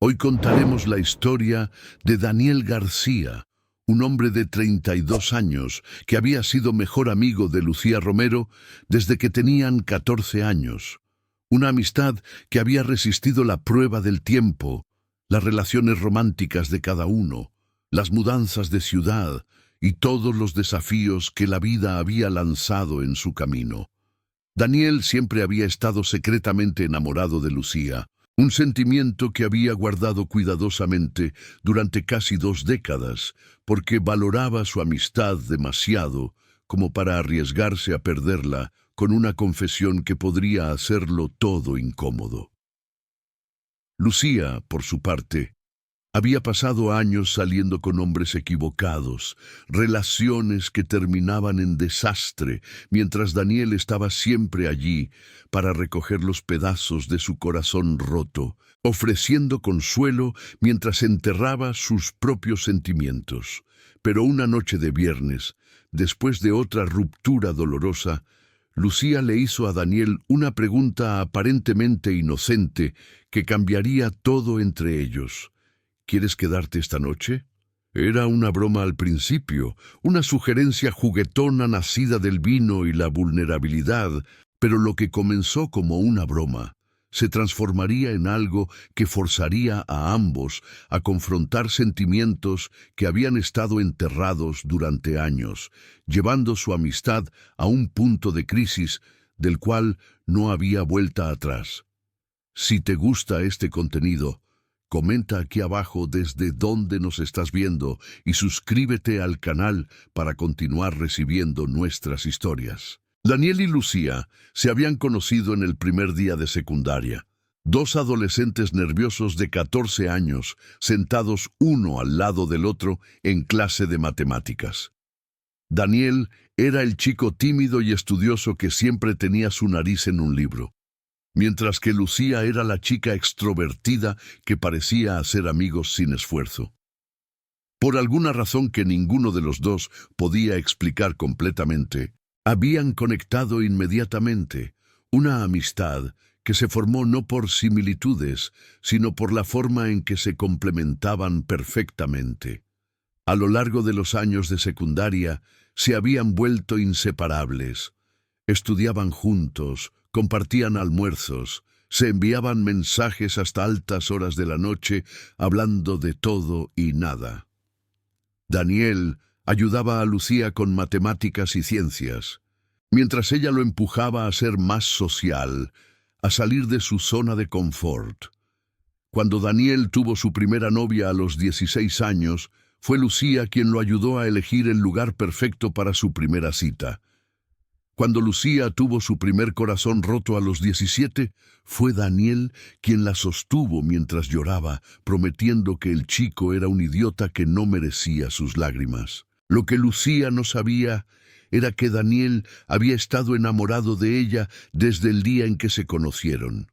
Hoy contaremos la historia de Daniel García, un hombre de 32 años que había sido mejor amigo de Lucía Romero desde que tenían 14 años. Una amistad que había resistido la prueba del tiempo, las relaciones románticas de cada uno, las mudanzas de ciudad y todos los desafíos que la vida había lanzado en su camino. Daniel siempre había estado secretamente enamorado de Lucía, un sentimiento que había guardado cuidadosamente durante casi 2 décadas, porque valoraba su amistad demasiado como para arriesgarse a perderla con una confesión que podría hacerlo todo incómodo. Lucía, por su parte, había pasado años saliendo con hombres equivocados, relaciones que terminaban en desastre, mientras Daniel estaba siempre allí para recoger los pedazos de su corazón roto, ofreciendo consuelo mientras enterraba sus propios sentimientos. Pero una noche de viernes, después de otra ruptura dolorosa, Lucía le hizo a Daniel una pregunta aparentemente inocente que cambiaría todo entre ellos. ¿Quieres quedarte esta noche? Era una broma al principio, una sugerencia juguetona nacida del vino y la vulnerabilidad, pero lo que comenzó como una broma se transformaría en algo que forzaría a ambos a confrontar sentimientos que habían estado enterrados durante años, llevando su amistad a un punto de crisis del cual no había vuelta atrás. Si te gusta este contenido, comenta aquí abajo desde dónde nos estás viendo y suscríbete al canal para continuar recibiendo nuestras historias. Daniel y Lucía se habían conocido en el primer día de secundaria. 2 adolescentes nerviosos de 14 años, sentados uno al lado del otro en clase de matemáticas. Daniel era el chico tímido y estudioso que siempre tenía su nariz en un libro, mientras que Lucía era la chica extrovertida que parecía hacer amigos sin esfuerzo. Por alguna razón que ninguno de los dos podía explicar completamente, habían conectado inmediatamente, una amistad que se formó no por similitudes, sino por la forma en que se complementaban perfectamente. A lo largo de los años de secundaria, se habían vuelto inseparables. Estudiaban juntos, compartían almuerzos, se enviaban mensajes hasta altas horas de la noche, hablando de todo y nada. Daniel ayudaba a Lucía con matemáticas y ciencias, mientras ella lo empujaba a ser más social, a salir de su zona de confort. Cuando Daniel tuvo su primera novia a los 16 años, fue Lucía quien lo ayudó a elegir el lugar perfecto para su primera cita. Cuando Lucía tuvo su primer corazón roto a los 17, fue Daniel quien la sostuvo mientras lloraba, prometiendo que el chico era un idiota que no merecía sus lágrimas. Lo que Lucía no sabía era que Daniel había estado enamorado de ella desde el día en que se conocieron.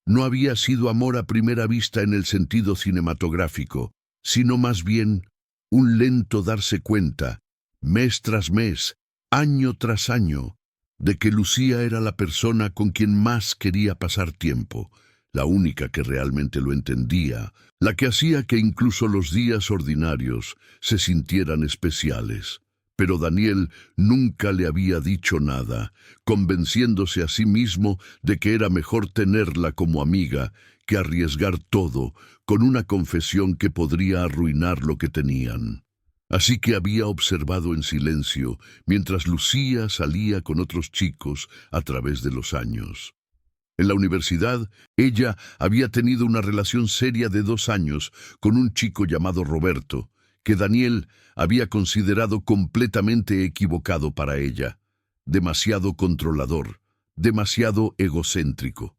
No había sido amor a primera vista en el sentido cinematográfico, sino más bien un lento darse cuenta, mes tras mes, año tras año, de que Lucía era la persona con quien más quería pasar tiempo, la única que realmente lo entendía, la que hacía que incluso los días ordinarios se sintieran especiales. Pero Daniel nunca le había dicho nada, convenciéndose a sí mismo de que era mejor tenerla como amiga que arriesgar todo con una confesión que podría arruinar lo que tenían. Así que había observado en silencio mientras Lucía salía con otros chicos a través de los años. En la universidad, ella había tenido una relación seria de 2 años con un chico llamado Roberto, que Daniel había considerado completamente equivocado para ella, demasiado controlador, demasiado egocéntrico.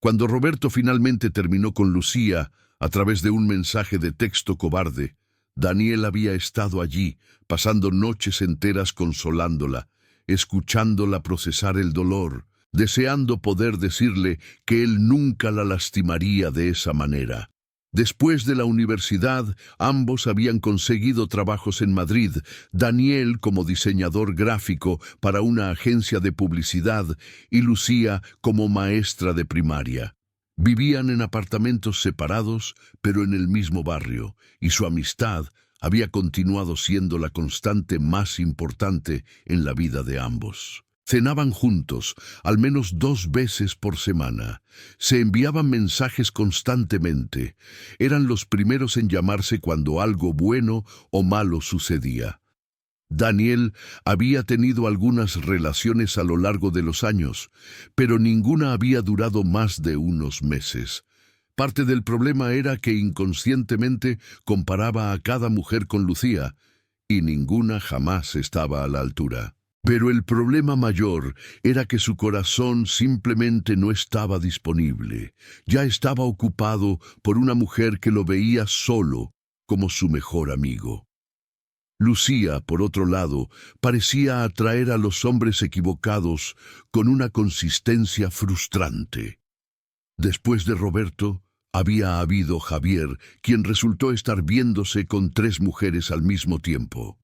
Cuando Roberto finalmente terminó con Lucía a través de un mensaje de texto cobarde, Daniel había estado allí, pasando noches enteras consolándola, escuchándola procesar el dolor, deseando poder decirle que él nunca la lastimaría de esa manera. Después de la universidad, ambos habían conseguido trabajos en Madrid, Daniel como diseñador gráfico para una agencia de publicidad y Lucía como maestra de primaria. Vivían en apartamentos separados, pero en el mismo barrio, y su amistad había continuado siendo la constante más importante en la vida de ambos. Cenaban juntos, al menos 2 veces por semana. Se enviaban mensajes constantemente. Eran los primeros en llamarse cuando algo bueno o malo sucedía. Daniel había tenido algunas relaciones a lo largo de los años, pero ninguna había durado más de unos meses. Parte del problema era que inconscientemente comparaba a cada mujer con Lucía, y ninguna jamás estaba a la altura. Pero el problema mayor era que su corazón simplemente no estaba disponible. Ya estaba ocupado por una mujer que lo veía solo como su mejor amigo. Lucía, por otro lado, parecía atraer a los hombres equivocados con una consistencia frustrante. Después de Roberto, había habido Javier, quien resultó estar viéndose con 3 mujeres al mismo tiempo.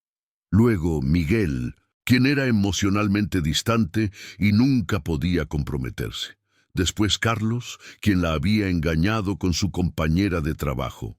Luego Miguel, quien era emocionalmente distante y nunca podía comprometerse. Después Carlos, quien la había engañado con su compañera de trabajo.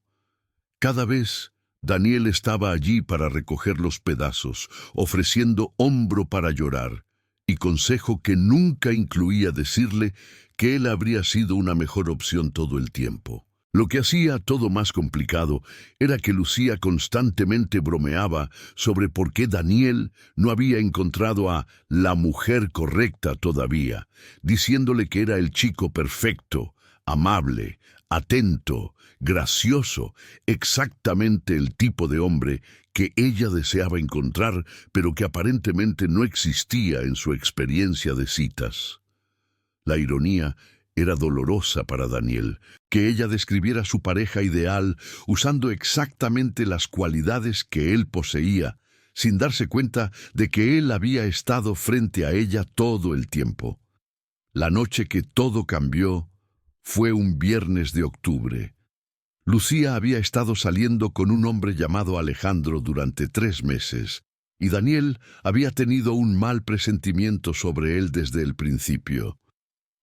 Cada vez Daniel estaba allí para recoger los pedazos, ofreciendo hombro para llorar, y consejo que nunca incluía decirle que él habría sido una mejor opción todo el tiempo. Lo que hacía todo más complicado era que Lucía constantemente bromeaba sobre por qué Daniel no había encontrado a la mujer correcta todavía, diciéndole que era el chico perfecto, amable, atento, gracioso, exactamente el tipo de hombre que ella deseaba encontrar, pero que aparentemente no existía en su experiencia de citas. La ironía era dolorosa para Daniel, que ella describiera a su pareja ideal usando exactamente las cualidades que él poseía, sin darse cuenta de que él había estado frente a ella todo el tiempo. La noche que todo cambió fue un viernes de octubre. Lucía había estado saliendo con un hombre llamado Alejandro durante 3 meses, y Daniel había tenido un mal presentimiento sobre él desde el principio.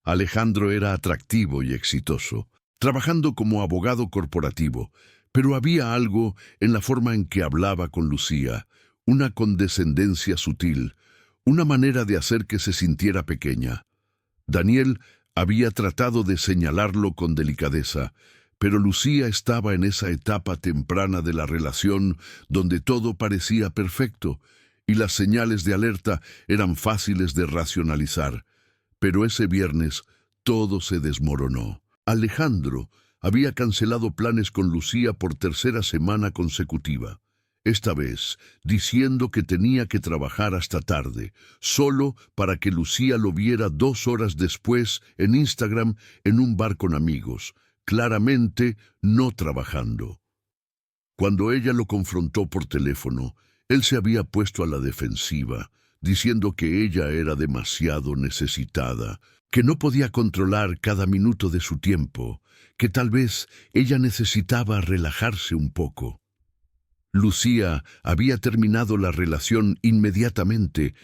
Alejandro era atractivo y exitoso, trabajando como abogado corporativo, pero había algo en la forma en que hablaba con Lucía, una condescendencia sutil, una manera de hacer que se sintiera pequeña. Daniel había tratado de señalarlo con delicadeza, pero Lucía estaba en esa etapa temprana de la relación donde todo parecía perfecto y las señales de alerta eran fáciles de racionalizar. Pero ese viernes todo se desmoronó. Alejandro había cancelado planes con Lucía por 3ª semana consecutiva. Esta vez diciendo que tenía que trabajar hasta tarde, solo para que Lucía lo viera 2 horas después en Instagram en un bar con amigos, claramente no trabajando. Cuando ella lo confrontó por teléfono, él se había puesto a la defensiva, diciendo que ella era demasiado necesitada, que no podía controlar cada minuto de su tiempo, que tal vez ella necesitaba relajarse un poco. Lucía había terminado la relación inmediatamente,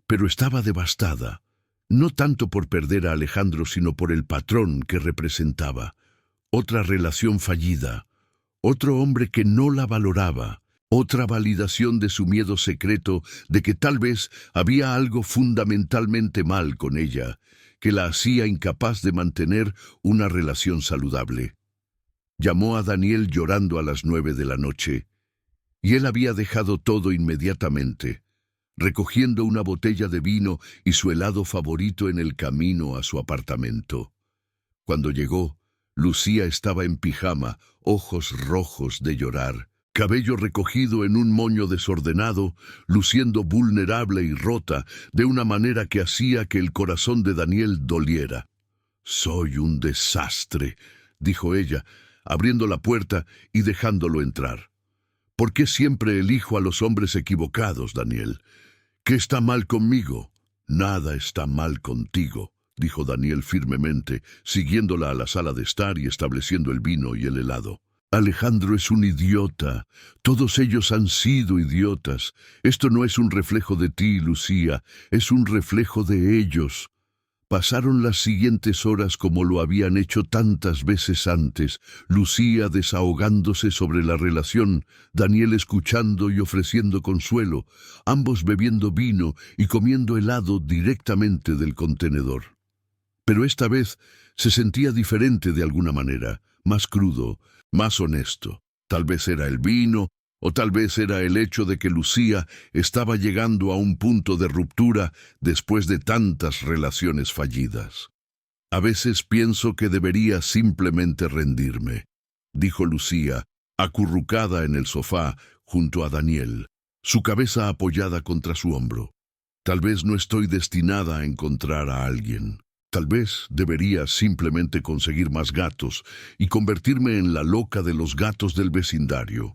pero estaba devastada, no tanto por perder a Alejandro, sino por el patrón que representaba. Otra relación fallida, otro hombre que no la valoraba, otra validación de su miedo secreto de que tal vez había algo fundamentalmente mal con ella, que la hacía incapaz de mantener una relación saludable. Llamó a Daniel llorando a las 9 de la noche, y él había dejado todo inmediatamente, recogiendo una botella de vino y su helado favorito en el camino a su apartamento. Cuando llegó, Lucía estaba en pijama, ojos rojos de llorar, cabello recogido en un moño desordenado, luciendo vulnerable y rota de una manera que hacía que el corazón de Daniel doliera. «Soy un desastre», dijo ella, abriendo la puerta y dejándolo entrar. «¿Por qué siempre elijo a los hombres equivocados, Daniel? ¿Qué está mal conmigo?» «Nada está mal contigo», dijo Daniel firmemente, siguiéndola a la sala de estar y estableciendo el vino y el helado. «Alejandro es un idiota. Todos ellos han sido idiotas. Esto no es un reflejo de ti, Lucía, es un reflejo de ellos». Pasaron las siguientes horas como lo habían hecho tantas veces antes, Lucía desahogándose sobre la relación, Daniel escuchando y ofreciendo consuelo, ambos bebiendo vino y comiendo helado directamente del contenedor. Pero esta vez se sentía diferente de alguna manera, más crudo, más honesto. Tal vez era el vino, o tal vez era el hecho de que Lucía estaba llegando a un punto de ruptura después de tantas relaciones fallidas. A veces pienso que debería simplemente rendirme, dijo Lucía, acurrucada en el sofá junto a Daniel, su cabeza apoyada contra su hombro. Tal vez no estoy destinada a encontrar a alguien. Tal vez debería simplemente conseguir más gatos y convertirme en la loca de los gatos del vecindario.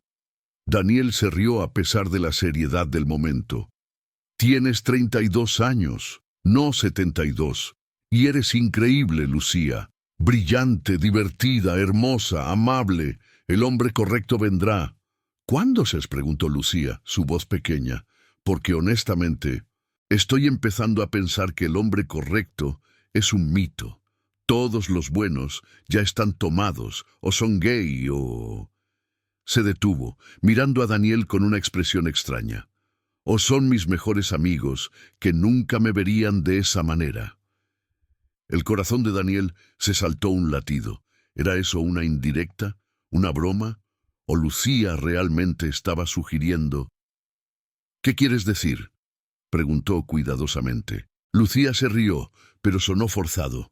Daniel se rió a pesar de la seriedad del momento. Tienes 32 años, no 72, y eres increíble, Lucía. Brillante, divertida, hermosa, amable. El hombre correcto vendrá. ¿Cuándo se preguntó Lucía, su voz pequeña? Porque honestamente, estoy empezando a pensar que el hombre correcto es un mito. Todos los buenos ya están tomados, o son gay, o... Se detuvo, mirando a Daniel con una expresión extraña. O son mis mejores amigos, que nunca me verían de esa manera. El corazón de Daniel se saltó un latido. ¿Era eso una indirecta? ¿Una broma? ¿O Lucía realmente estaba sugiriendo? ¿Qué quieres decir?, preguntó cuidadosamente. Lucía se rió, pero sonó forzado.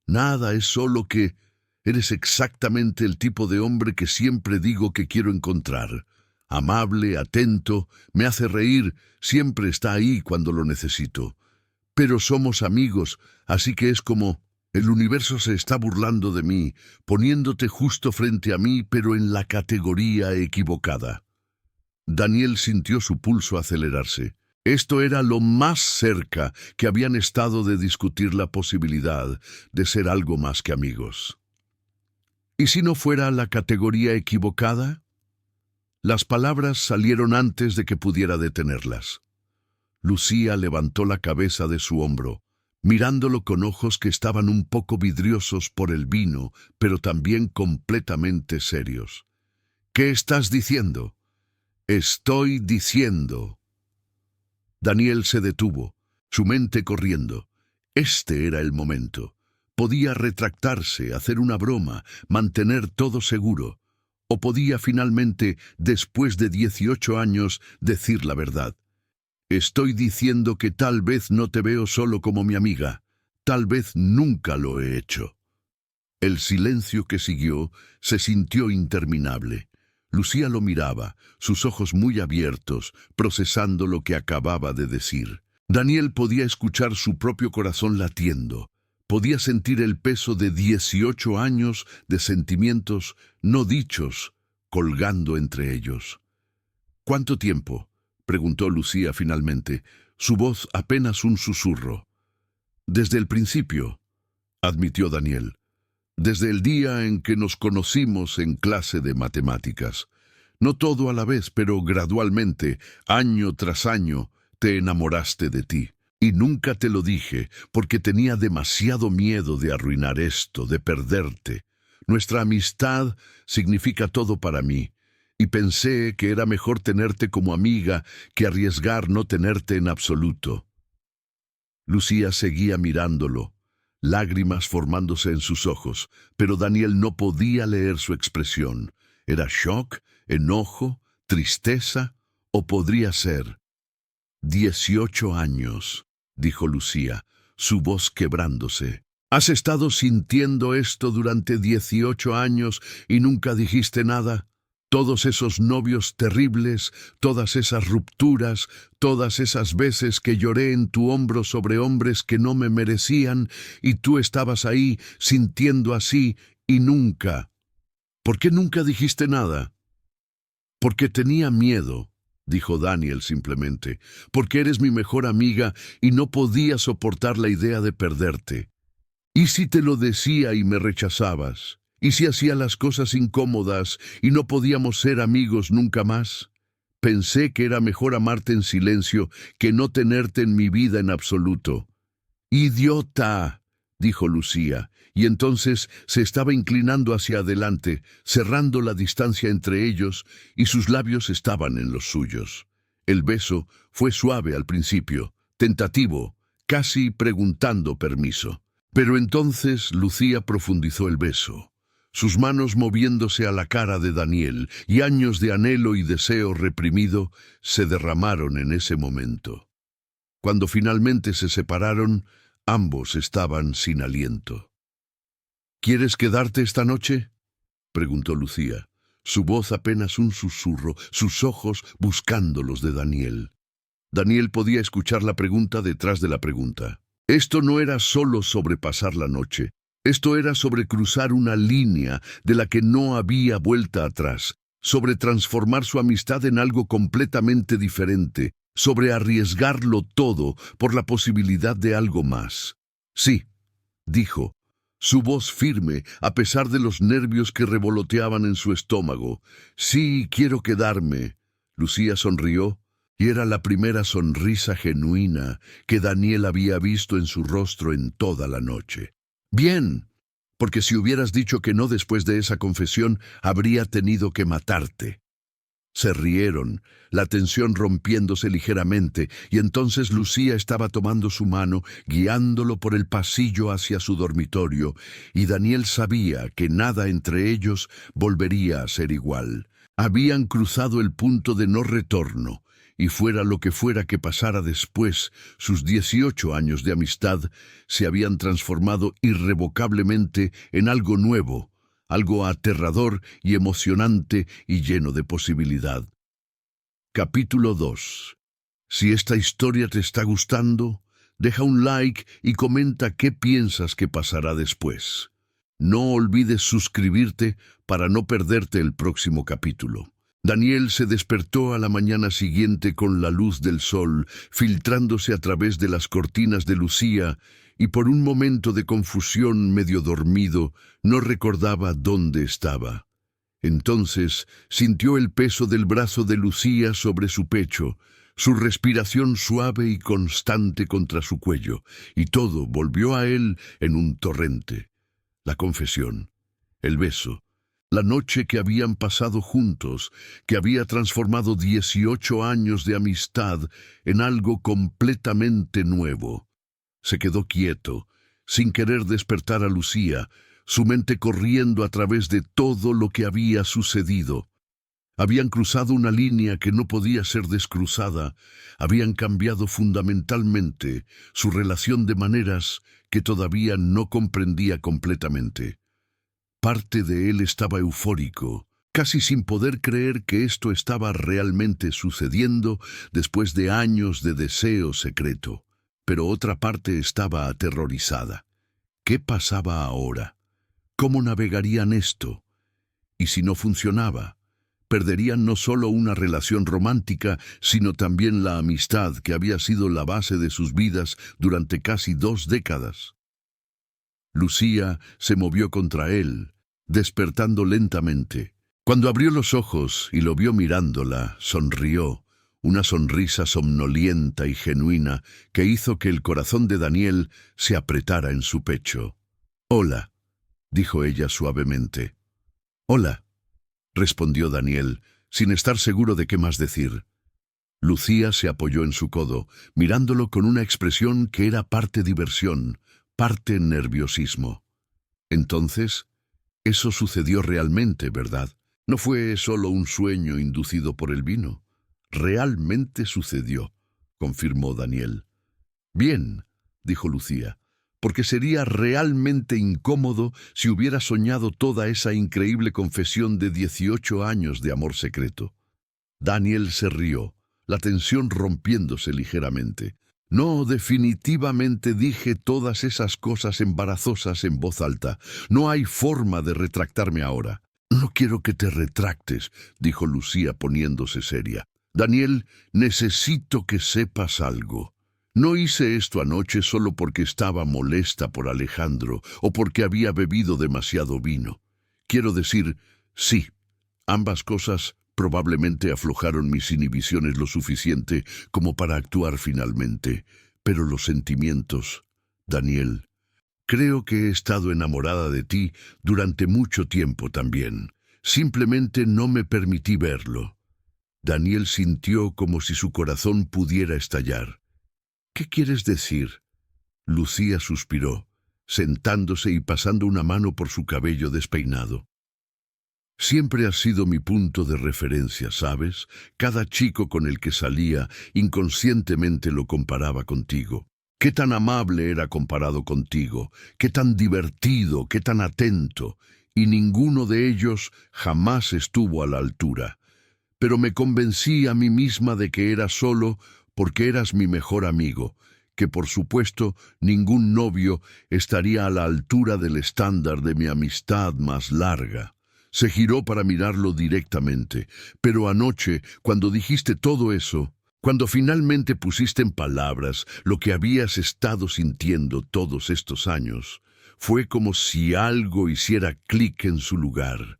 Nada, es solo que eres exactamente el tipo de hombre que siempre digo que quiero encontrar. Amable, atento, me hace reír, siempre está ahí cuando lo necesito. Pero somos amigos, así que es como el universo se está burlando de mí, poniéndote justo frente a mí, pero en la categoría equivocada. Daniel sintió su pulso acelerarse. Esto era lo más cerca que habían estado de discutir la posibilidad de ser algo más que amigos. ¿Y si no fuera la categoría equivocada? Las palabras salieron antes de que pudiera detenerlas. Lucía levantó la cabeza de su hombro, mirándolo con ojos que estaban un poco vidriosos por el vino, pero también completamente serios. ¿Qué estás diciendo? Estoy diciendo. Daniel se detuvo, su mente corriendo. Este era el momento. Podía retractarse, hacer una broma, mantener todo seguro. O podía finalmente, después de 18 años, decir la verdad. Estoy diciendo que tal vez no te veo solo como mi amiga. Tal vez nunca lo he hecho. El silencio que siguió se sintió interminable. Lucía lo miraba, sus ojos muy abiertos, procesando lo que acababa de decir. Daniel podía escuchar su propio corazón latiendo. Podía sentir el peso de 18 años de sentimientos no dichos colgando entre ellos. ¿Cuánto tiempo?, preguntó Lucía finalmente, su voz apenas un susurro. Desde el principio, admitió Daniel. Desde el día en que nos conocimos en clase de matemáticas. No todo a la vez, pero gradualmente, año tras año, te enamoraste de ti. Y nunca te lo dije, porque tenía demasiado miedo de arruinar esto, de perderte. Nuestra amistad significa todo para mí, y pensé que era mejor tenerte como amiga que arriesgar no tenerte en absoluto. Lucía seguía mirándolo, lágrimas formándose en sus ojos, pero Daniel no podía leer su expresión. ¿Era shock, enojo, tristeza, o podría ser? 18 años, dijo Lucía, su voz quebrándose. ¿Has estado sintiendo esto durante 18 años y nunca dijiste nada? Todos esos novios terribles, todas esas rupturas, todas esas veces que lloré en tu hombro sobre hombres que no me merecían, y tú estabas ahí sintiendo así, y nunca. ¿Por qué nunca dijiste nada? Porque tenía miedo, dijo Daniel simplemente, porque eres mi mejor amiga y no podía soportar la idea de perderte. ¿Y si te lo decía y me rechazabas? ¿Y si hacía las cosas incómodas y no podíamos ser amigos nunca más? Pensé que era mejor amarte en silencio que no tenerte en mi vida en absoluto. ¡Idiota! dijo Lucía, y entonces se estaba inclinando hacia adelante, cerrando la distancia entre ellos, y sus labios estaban en los suyos. El beso fue suave al principio, tentativo, casi preguntando permiso. Pero entonces Lucía profundizó el beso, sus manos moviéndose a la cara de Daniel, y años de anhelo y deseo reprimido se derramaron en ese momento. Cuando finalmente se separaron, ambos estaban sin aliento. ¿Quieres quedarte esta noche?, preguntó Lucía, su voz apenas un susurro, sus ojos buscando los de Daniel. Daniel podía escuchar la pregunta detrás de la pregunta. Esto no era solo sobre pasar la noche, esto era sobre cruzar una línea de la que no había vuelta atrás, sobre transformar su amistad en algo completamente diferente, sobre arriesgarlo todo por la posibilidad de algo más. Sí, dijo, su voz firme a pesar de los nervios que revoloteaban en su estómago. Sí, quiero quedarme. Lucía sonrió, y era la primera sonrisa genuina que Daniel había visto en su rostro en toda la noche. Bien, porque si hubieras dicho que no después de esa confesión, habría tenido que matarte. Se rieron, la tensión rompiéndose ligeramente, y entonces Lucía estaba tomando su mano, guiándolo por el pasillo hacia su dormitorio, y Daniel sabía que nada entre ellos volvería a ser igual. Habían cruzado el punto de no retorno, y fuera lo que fuera que pasara después, sus 18 años de amistad se habían transformado irrevocablemente en algo nuevo, algo aterrador y emocionante y lleno de posibilidad. Capítulo 2. Si esta historia te está gustando, deja un like y comenta qué piensas que pasará después. No olvides suscribirte para no perderte el próximo capítulo. Daniel se despertó a la mañana siguiente con la luz del sol filtrándose a través de las cortinas de Lucía, y por un momento de confusión medio dormido no recordaba dónde estaba. Entonces sintió el peso del brazo de Lucía sobre su pecho, su respiración suave y constante contra su cuello, y todo volvió a él en un torrente. La confesión, el beso, la noche que habían pasado juntos, que había transformado 18 años de amistad en algo completamente nuevo. Se quedó quieto, sin querer despertar a Lucía, su mente corriendo a través de todo lo que había sucedido. Habían cruzado una línea que no podía ser descruzada, habían cambiado fundamentalmente su relación de maneras que todavía no comprendía completamente. Parte de él estaba eufórico, casi sin poder creer que esto estaba realmente sucediendo después de años de deseo secreto. Pero otra parte estaba aterrorizada. ¿Qué pasaba ahora? ¿Cómo navegarían esto? Y si no funcionaba, perderían no solo una relación romántica, sino también la amistad que había sido la base de sus vidas durante casi 2 décadas. Lucía se movió contra él, despertando lentamente. Cuando abrió los ojos y lo vio mirándola, sonrió, una sonrisa somnolienta y genuina que hizo que el corazón de Daniel se apretara en su pecho. «Hola», dijo ella suavemente. «Hola», respondió Daniel, sin estar seguro de qué más decir. Lucía se apoyó en su codo, mirándolo con una expresión que era parte diversión, parte nerviosismo. Entonces, eso sucedió realmente, ¿verdad? No fue solo un sueño inducido por el vino. Realmente sucedió, confirmó Daniel. Bien, dijo Lucía, porque sería realmente incómodo si hubiera soñado toda esa increíble confesión de 18 años de amor secreto. Daniel se rió, la tensión rompiéndose ligeramente. No, definitivamente dije todas esas cosas embarazosas en voz alta. No hay forma de retractarme ahora. No quiero que te retractes, dijo Lucía poniéndose seria. Daniel, necesito que sepas algo. No hice esto anoche solo porque estaba molesta por Alejandro o porque había bebido demasiado vino. Quiero decir, sí, ambas cosas probablemente aflojaron mis inhibiciones lo suficiente como para actuar finalmente. Pero los sentimientos, Daniel, Creo que he estado enamorada de ti durante mucho tiempo también. Simplemente no me permití verlo. Daniel sintió como si su corazón pudiera estallar. ¿Qué quieres decir? Lucía suspiró, sentándose y pasando una mano por su cabello despeinado. Siempre has sido mi punto de referencia, ¿sabes? Cada chico con el que salía inconscientemente lo comparaba contigo. Qué tan amable era comparado contigo, qué tan divertido, qué tan atento, y ninguno de ellos jamás estuvo a la altura. Pero me convencí a mí misma de que era solo porque eras mi mejor amigo, que por supuesto ningún novio estaría a la altura del estándar de mi amistad más larga. Se giró para mirarlo directamente, pero anoche, cuando dijiste todo eso, cuando finalmente pusiste en palabras lo que habías estado sintiendo todos estos años, fue como si algo hiciera clic en su lugar.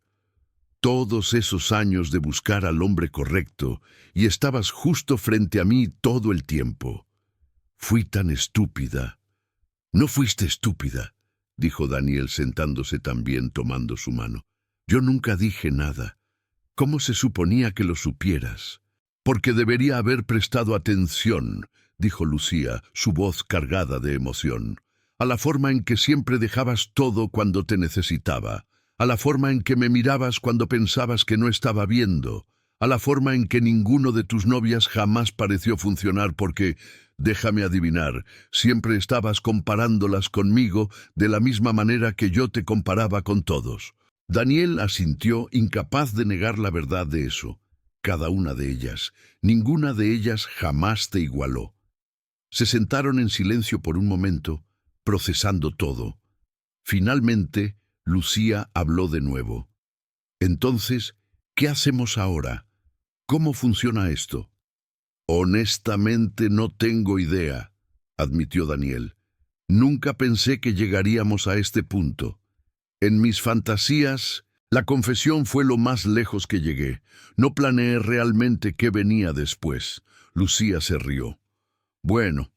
Todos esos años de buscar al hombre correcto, y estabas justo frente a mí todo el tiempo. Fui tan estúpida. No fuiste estúpida, dijo Daniel sentándose también tomando su mano. Yo nunca dije nada. ¿Cómo se suponía que lo supieras? Porque debería haber prestado atención, dijo Lucía, su voz cargada de emoción, a la forma en que siempre dejabas todo cuando te necesitaba, a la forma en que me mirabas cuando pensabas que no estaba viendo, a la forma en que ninguno de tus novias jamás pareció funcionar porque, déjame adivinar, siempre estabas comparándolas conmigo de la misma manera que yo te comparaba con todos. Daniel asintió, incapaz de negar la verdad de eso. Cada una de ellas, ninguna de ellas jamás te igualó. Se sentaron en silencio por un momento, procesando todo. Finalmente, Lucía habló de nuevo. Entonces, ¿qué hacemos ahora? ¿Cómo funciona esto? Honestamente no tengo idea, admitió Daniel. Nunca pensé que llegaríamos a este punto. En mis fantasías, la confesión fue lo más lejos que llegué. No planeé realmente qué venía después. Lucía se rió. Bueno,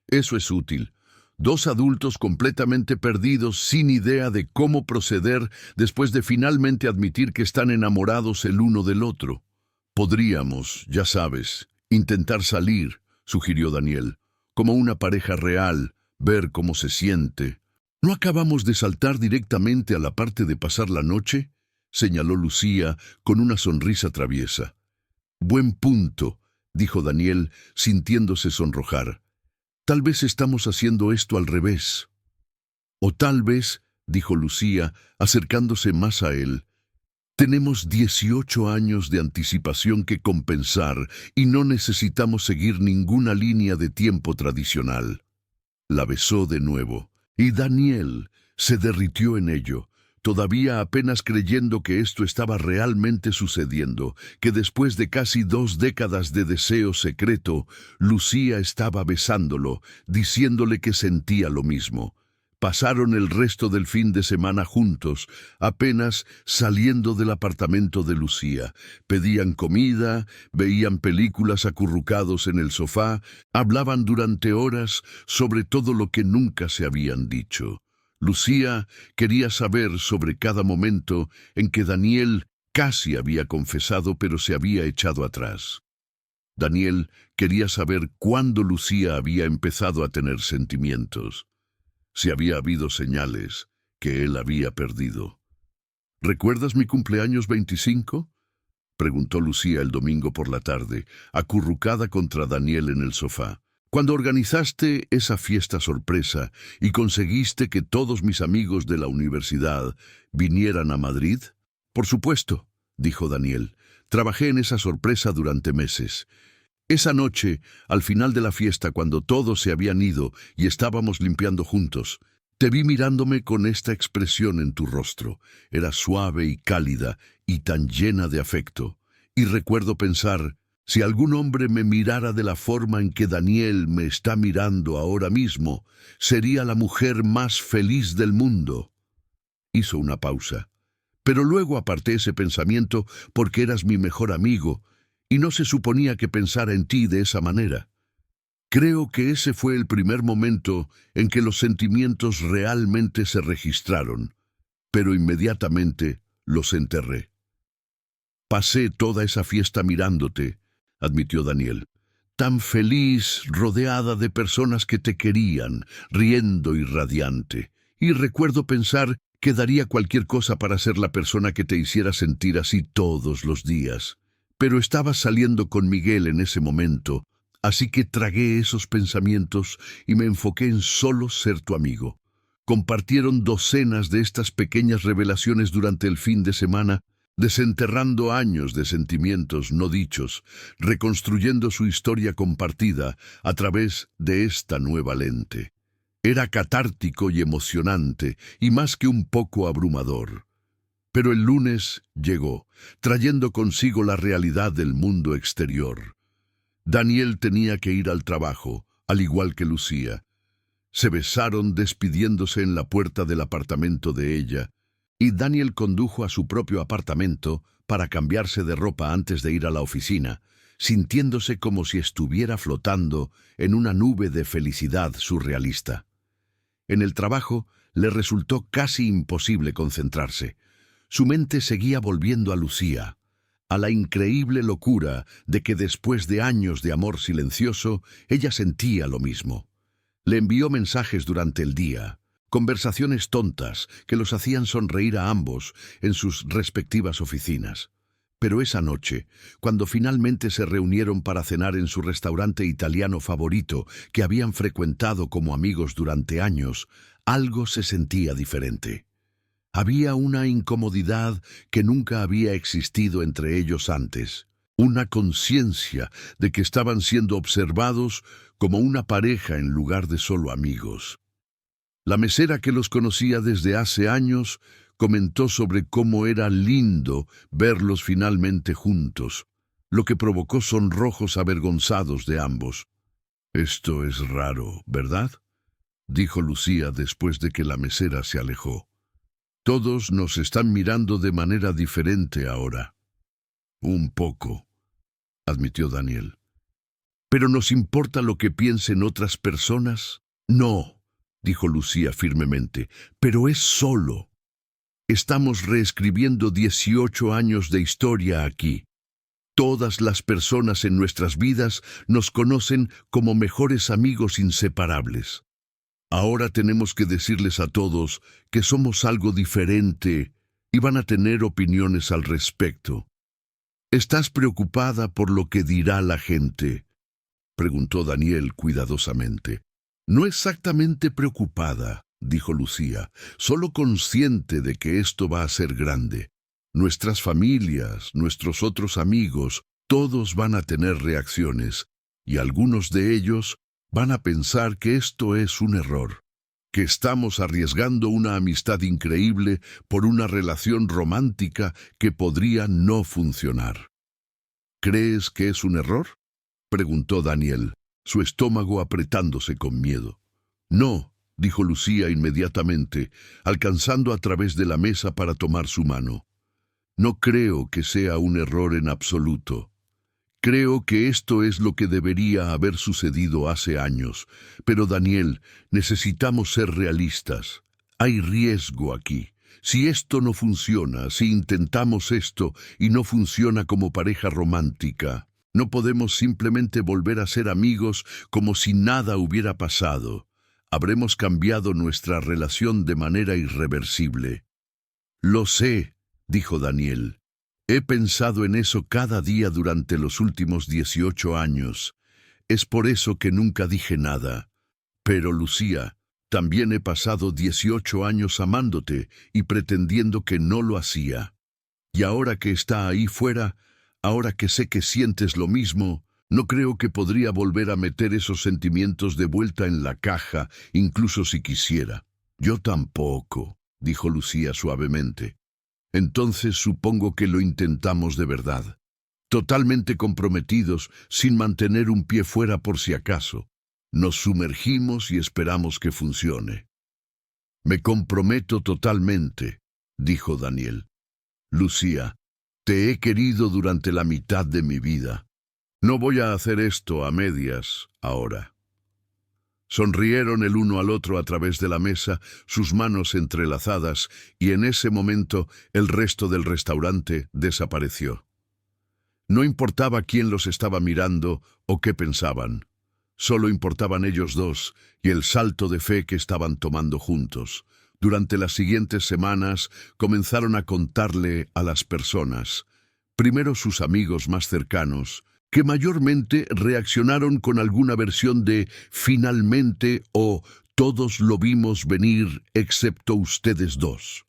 eso es útil. Dos adultos completamente perdidos, sin idea de cómo proceder después de finalmente admitir que están enamorados el uno del otro. Podríamos, ya sabes, intentar salir, sugirió Daniel, como una pareja real, ver cómo se siente. ¿No acabamos de saltar directamente a la parte de pasar la noche?, señaló Lucía con una sonrisa traviesa. Buen punto, dijo Daniel, sintiéndose sonrojar. Tal vez estamos haciendo esto al revés. O tal vez, dijo Lucía, acercándose más a él, tenemos 18 años de anticipación que compensar y no necesitamos seguir ninguna línea de tiempo tradicional. La besó de nuevo, y Daniel se derritió en ello, todavía apenas creyendo que esto estaba realmente sucediendo, que después de casi 2 décadas de deseo secreto, Lucía estaba besándolo, diciéndole que sentía lo mismo. Pasaron el resto del fin de semana juntos, apenas saliendo del apartamento de Lucía. Pedían comida, veían películas acurrucados en el sofá, hablaban durante horas sobre todo lo que nunca se habían dicho. Lucía quería saber sobre cada momento en que Daniel casi había confesado pero se había echado atrás. Daniel quería saber cuándo Lucía había empezado a tener sentimientos. Si había habido señales que él había perdido. ¿Recuerdas mi cumpleaños 25? Preguntó Lucía el domingo por la tarde, acurrucada contra Daniel en el sofá. Cuando organizaste esa fiesta sorpresa y conseguiste que todos mis amigos de la universidad vinieran a Madrid. Por supuesto, dijo Daniel. Trabajé en esa sorpresa durante meses. Esa noche, al final de la fiesta, cuando todos se habían ido y estábamos limpiando juntos, te vi mirándome con esta expresión en tu rostro. Era suave y cálida y tan llena de afecto. Y recuerdo pensar, si algún hombre me mirara de la forma en que Daniel me está mirando ahora mismo, sería la mujer más feliz del mundo. Hizo una pausa. Pero luego aparté ese pensamiento porque eras mi mejor amigo, y no se suponía que pensara en ti de esa manera. Creo que ese fue el primer momento en que los sentimientos realmente se registraron, pero inmediatamente los enterré. Pasé toda esa fiesta mirándote, admitió Daniel, tan feliz, rodeada de personas que te querían, riendo y radiante. Y recuerdo pensar que daría cualquier cosa para ser la persona que te hiciera sentir así todos los días. Pero estabas saliendo con Miguel en ese momento, así que tragué esos pensamientos y me enfoqué en solo ser tu amigo. Compartieron docenas de estas pequeñas revelaciones durante el fin de semana, desenterrando años de sentimientos no dichos, reconstruyendo su historia compartida a través de esta nueva lente. Era catártico y emocionante, y más que un poco abrumador. Pero el lunes llegó, trayendo consigo la realidad del mundo exterior. Daniel tenía que ir al trabajo, al igual que Lucía. Se besaron despidiéndose en la puerta del apartamento de ella, y Daniel condujo a su propio apartamento para cambiarse de ropa antes de ir a la oficina, sintiéndose como si estuviera flotando en una nube de felicidad surrealista. En el trabajo le resultó casi imposible concentrarse. Su mente seguía volviendo a Lucía, a la increíble locura de que después de años de amor silencioso, ella sentía lo mismo. Le envió mensajes durante el día, conversaciones tontas que los hacían sonreír a ambos en sus respectivas oficinas. Pero esa noche, cuando finalmente se reunieron para cenar en su restaurante italiano favorito que habían frecuentado como amigos durante años, algo se sentía diferente. Había una incomodidad que nunca había existido entre ellos antes, una conciencia de que estaban siendo observados como una pareja en lugar de solo amigos. La mesera que los conocía desde hace años comentó sobre cómo era lindo verlos finalmente juntos, lo que provocó sonrojos avergonzados de ambos. «Esto es raro, ¿verdad?», dijo Lucía después de que la mesera se alejó. «Todos nos están mirando de manera diferente ahora». «Un poco», admitió Daniel. «¿Pero nos importa lo que piensen otras personas?» «No», dijo Lucía firmemente, «pero es solo. Estamos reescribiendo 18 años de historia aquí. Todas las personas en nuestras vidas nos conocen como mejores amigos inseparables. Ahora tenemos que decirles a todos que somos algo diferente y van a tener opiniones al respecto». «¿Estás preocupada por lo que dirá la gente?», preguntó Daniel cuidadosamente. «No exactamente preocupada», dijo Lucía, «solo consciente de que esto va a ser grande. Nuestras familias, nuestros otros amigos, todos van a tener reacciones, y algunos de ellos van a pensar que esto es un error, que estamos arriesgando una amistad increíble por una relación romántica que podría no funcionar». «¿Crees que es un error?», preguntó Daniel, su estómago apretándose con miedo. «No», dijo Lucía inmediatamente, alcanzando a través de la mesa para tomar su mano. «No creo que sea un error en absoluto. Creo que esto es lo que debería haber sucedido hace años. Pero Daniel, necesitamos ser realistas. Hay riesgo aquí. Si esto no funciona, si intentamos esto y no funciona como pareja romántica, no podemos simplemente volver a ser amigos como si nada hubiera pasado. Habremos cambiado nuestra relación de manera irreversible». «Lo sé», dijo Daniel. «He pensado en eso cada día durante los últimos 18 años. Es por eso que nunca dije nada. Pero, Lucía, también he pasado 18 años amándote y pretendiendo que no lo hacía. Y ahora que está ahí fuera, ahora que sé que sientes lo mismo, no creo que podría volver a meter esos sentimientos de vuelta en la caja, incluso si quisiera». «Yo tampoco», dijo Lucía suavemente. «Entonces supongo que lo intentamos de verdad, totalmente comprometidos, sin mantener un pie fuera por si acaso. Nos sumergimos y esperamos que funcione». «Me comprometo totalmente», dijo Daniel. «Lucía, te he querido durante la mitad de mi vida. No voy a hacer esto a medias ahora». Sonrieron el uno al otro a través de la mesa, sus manos entrelazadas, y en ese momento el resto del restaurante desapareció. No importaba quién los estaba mirando o qué pensaban. Solo importaban ellos dos y el salto de fe que estaban tomando juntos. Durante las siguientes semanas comenzaron a contarle a las personas, primero sus amigos más cercanos, que mayormente reaccionaron con alguna versión de finalmente o todos lo vimos venir excepto ustedes dos.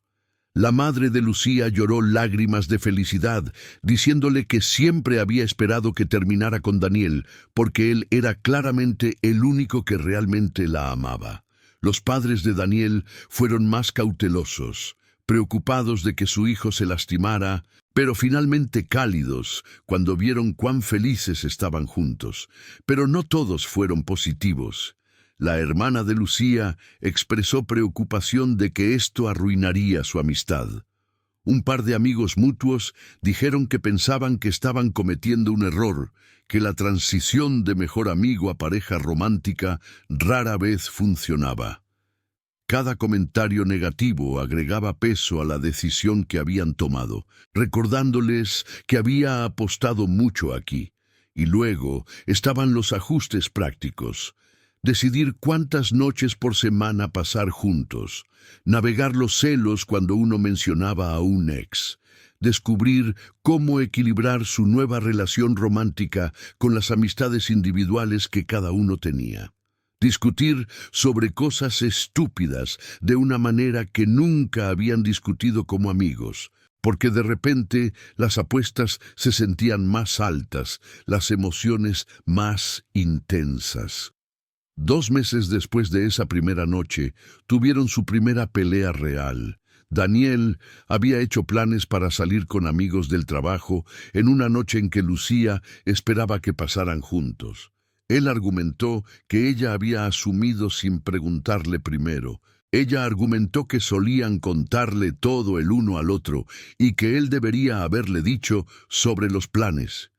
La madre de Lucía lloró lágrimas de felicidad, diciéndole que siempre había esperado que terminara con Daniel, porque él era claramente el único que realmente la amaba. Los padres de Daniel fueron más cautelosos, preocupados de que su hijo se lastimara, pero finalmente cálidos cuando vieron cuán felices estaban juntos. Pero no todos fueron positivos. La hermana de Lucía expresó preocupación de que esto arruinaría su amistad. Un par de amigos mutuos dijeron que pensaban que estaban cometiendo un error, que la transición de mejor amigo a pareja romántica rara vez funcionaba. Cada comentario negativo agregaba peso a la decisión que habían tomado, recordándoles que había apostado mucho aquí. Y luego estaban los ajustes prácticos. Decidir cuántas noches por semana pasar juntos, navegar los celos cuando uno mencionaba a un ex, descubrir cómo equilibrar su nueva relación romántica con las amistades individuales que cada uno tenía. Discutir sobre cosas estúpidas de una manera que nunca habían discutido como amigos, porque de repente las apuestas se sentían más altas, las emociones más intensas. 2 meses después de esa primera noche, tuvieron su primera pelea real. Daniel había hecho planes para salir con amigos del trabajo en una noche en que Lucía esperaba que pasaran juntos. Él argumentó que ella había asumido sin preguntarle primero. Ella argumentó que solían contarle todo el uno al otro y que él debería haberle dicho sobre los planes.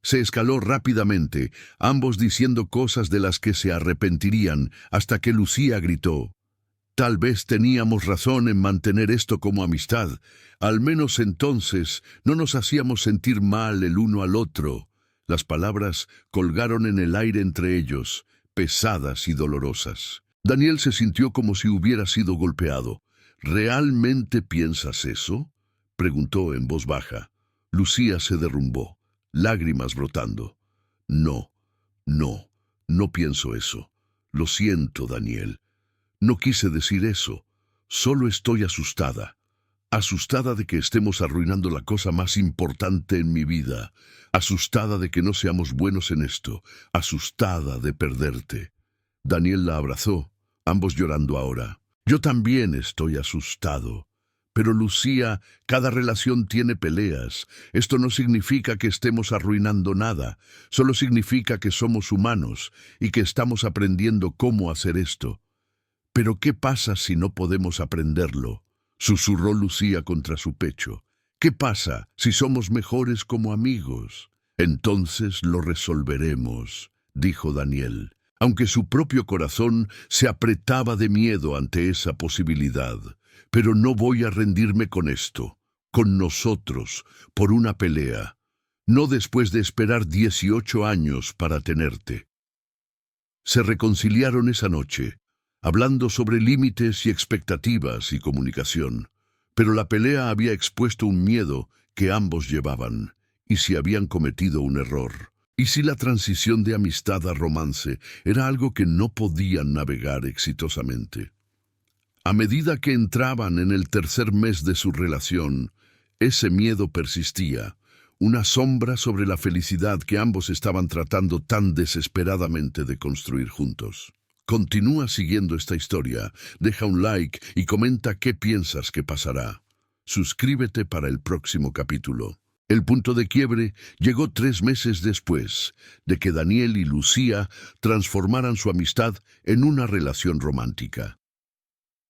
Se escaló rápidamente, ambos diciendo cosas de las que se arrepentirían, hasta que Lucía gritó: «Tal vez teníamos razón en mantener esto como amistad. Al menos entonces no nos hacíamos sentir mal el uno al otro». Las palabras colgaron en el aire entre ellos, pesadas y dolorosas. Daniel se sintió como si hubiera sido golpeado. «¿Realmente piensas eso?», preguntó en voz baja. Lucía se derrumbó, lágrimas brotando. «No, no pienso eso. Lo siento, Daniel. No quise decir eso. Solo estoy asustada. Asustada de que estemos arruinando la cosa más importante en mi vida. Asustada de que no seamos buenos en esto. Asustada de perderte». Daniel la abrazó, ambos llorando ahora. «Yo también estoy asustado. Pero Lucía, cada relación tiene peleas. Esto no significa que estemos arruinando nada. Solo significa que somos humanos y que estamos aprendiendo cómo hacer esto». «¿Pero qué pasa si no podemos aprenderlo?», susurró Lucía contra su pecho. «¿Qué pasa si somos mejores como amigos?». «Entonces lo resolveremos», dijo Daniel, aunque su propio corazón se apretaba de miedo ante esa posibilidad. «Pero no voy a rendirme con esto, con nosotros, por una pelea. No después de esperar 18 años para tenerte». Se reconciliaron esa noche, hablando sobre límites y expectativas y comunicación. Pero la pelea había expuesto un miedo que ambos llevaban. ¿Y si habían cometido un error? ¿Y si la transición de amistad a romance era algo que no podían navegar exitosamente? A medida que entraban en el tercer mes de su relación, ese miedo persistía, una sombra sobre la felicidad que ambos estaban tratando tan desesperadamente de construir juntos. Continúa siguiendo esta historia, deja un like y comenta qué piensas que pasará. Suscríbete para el próximo capítulo. El punto de quiebre llegó 3 meses después de que Daniel y Lucía transformaran su amistad en una relación romántica.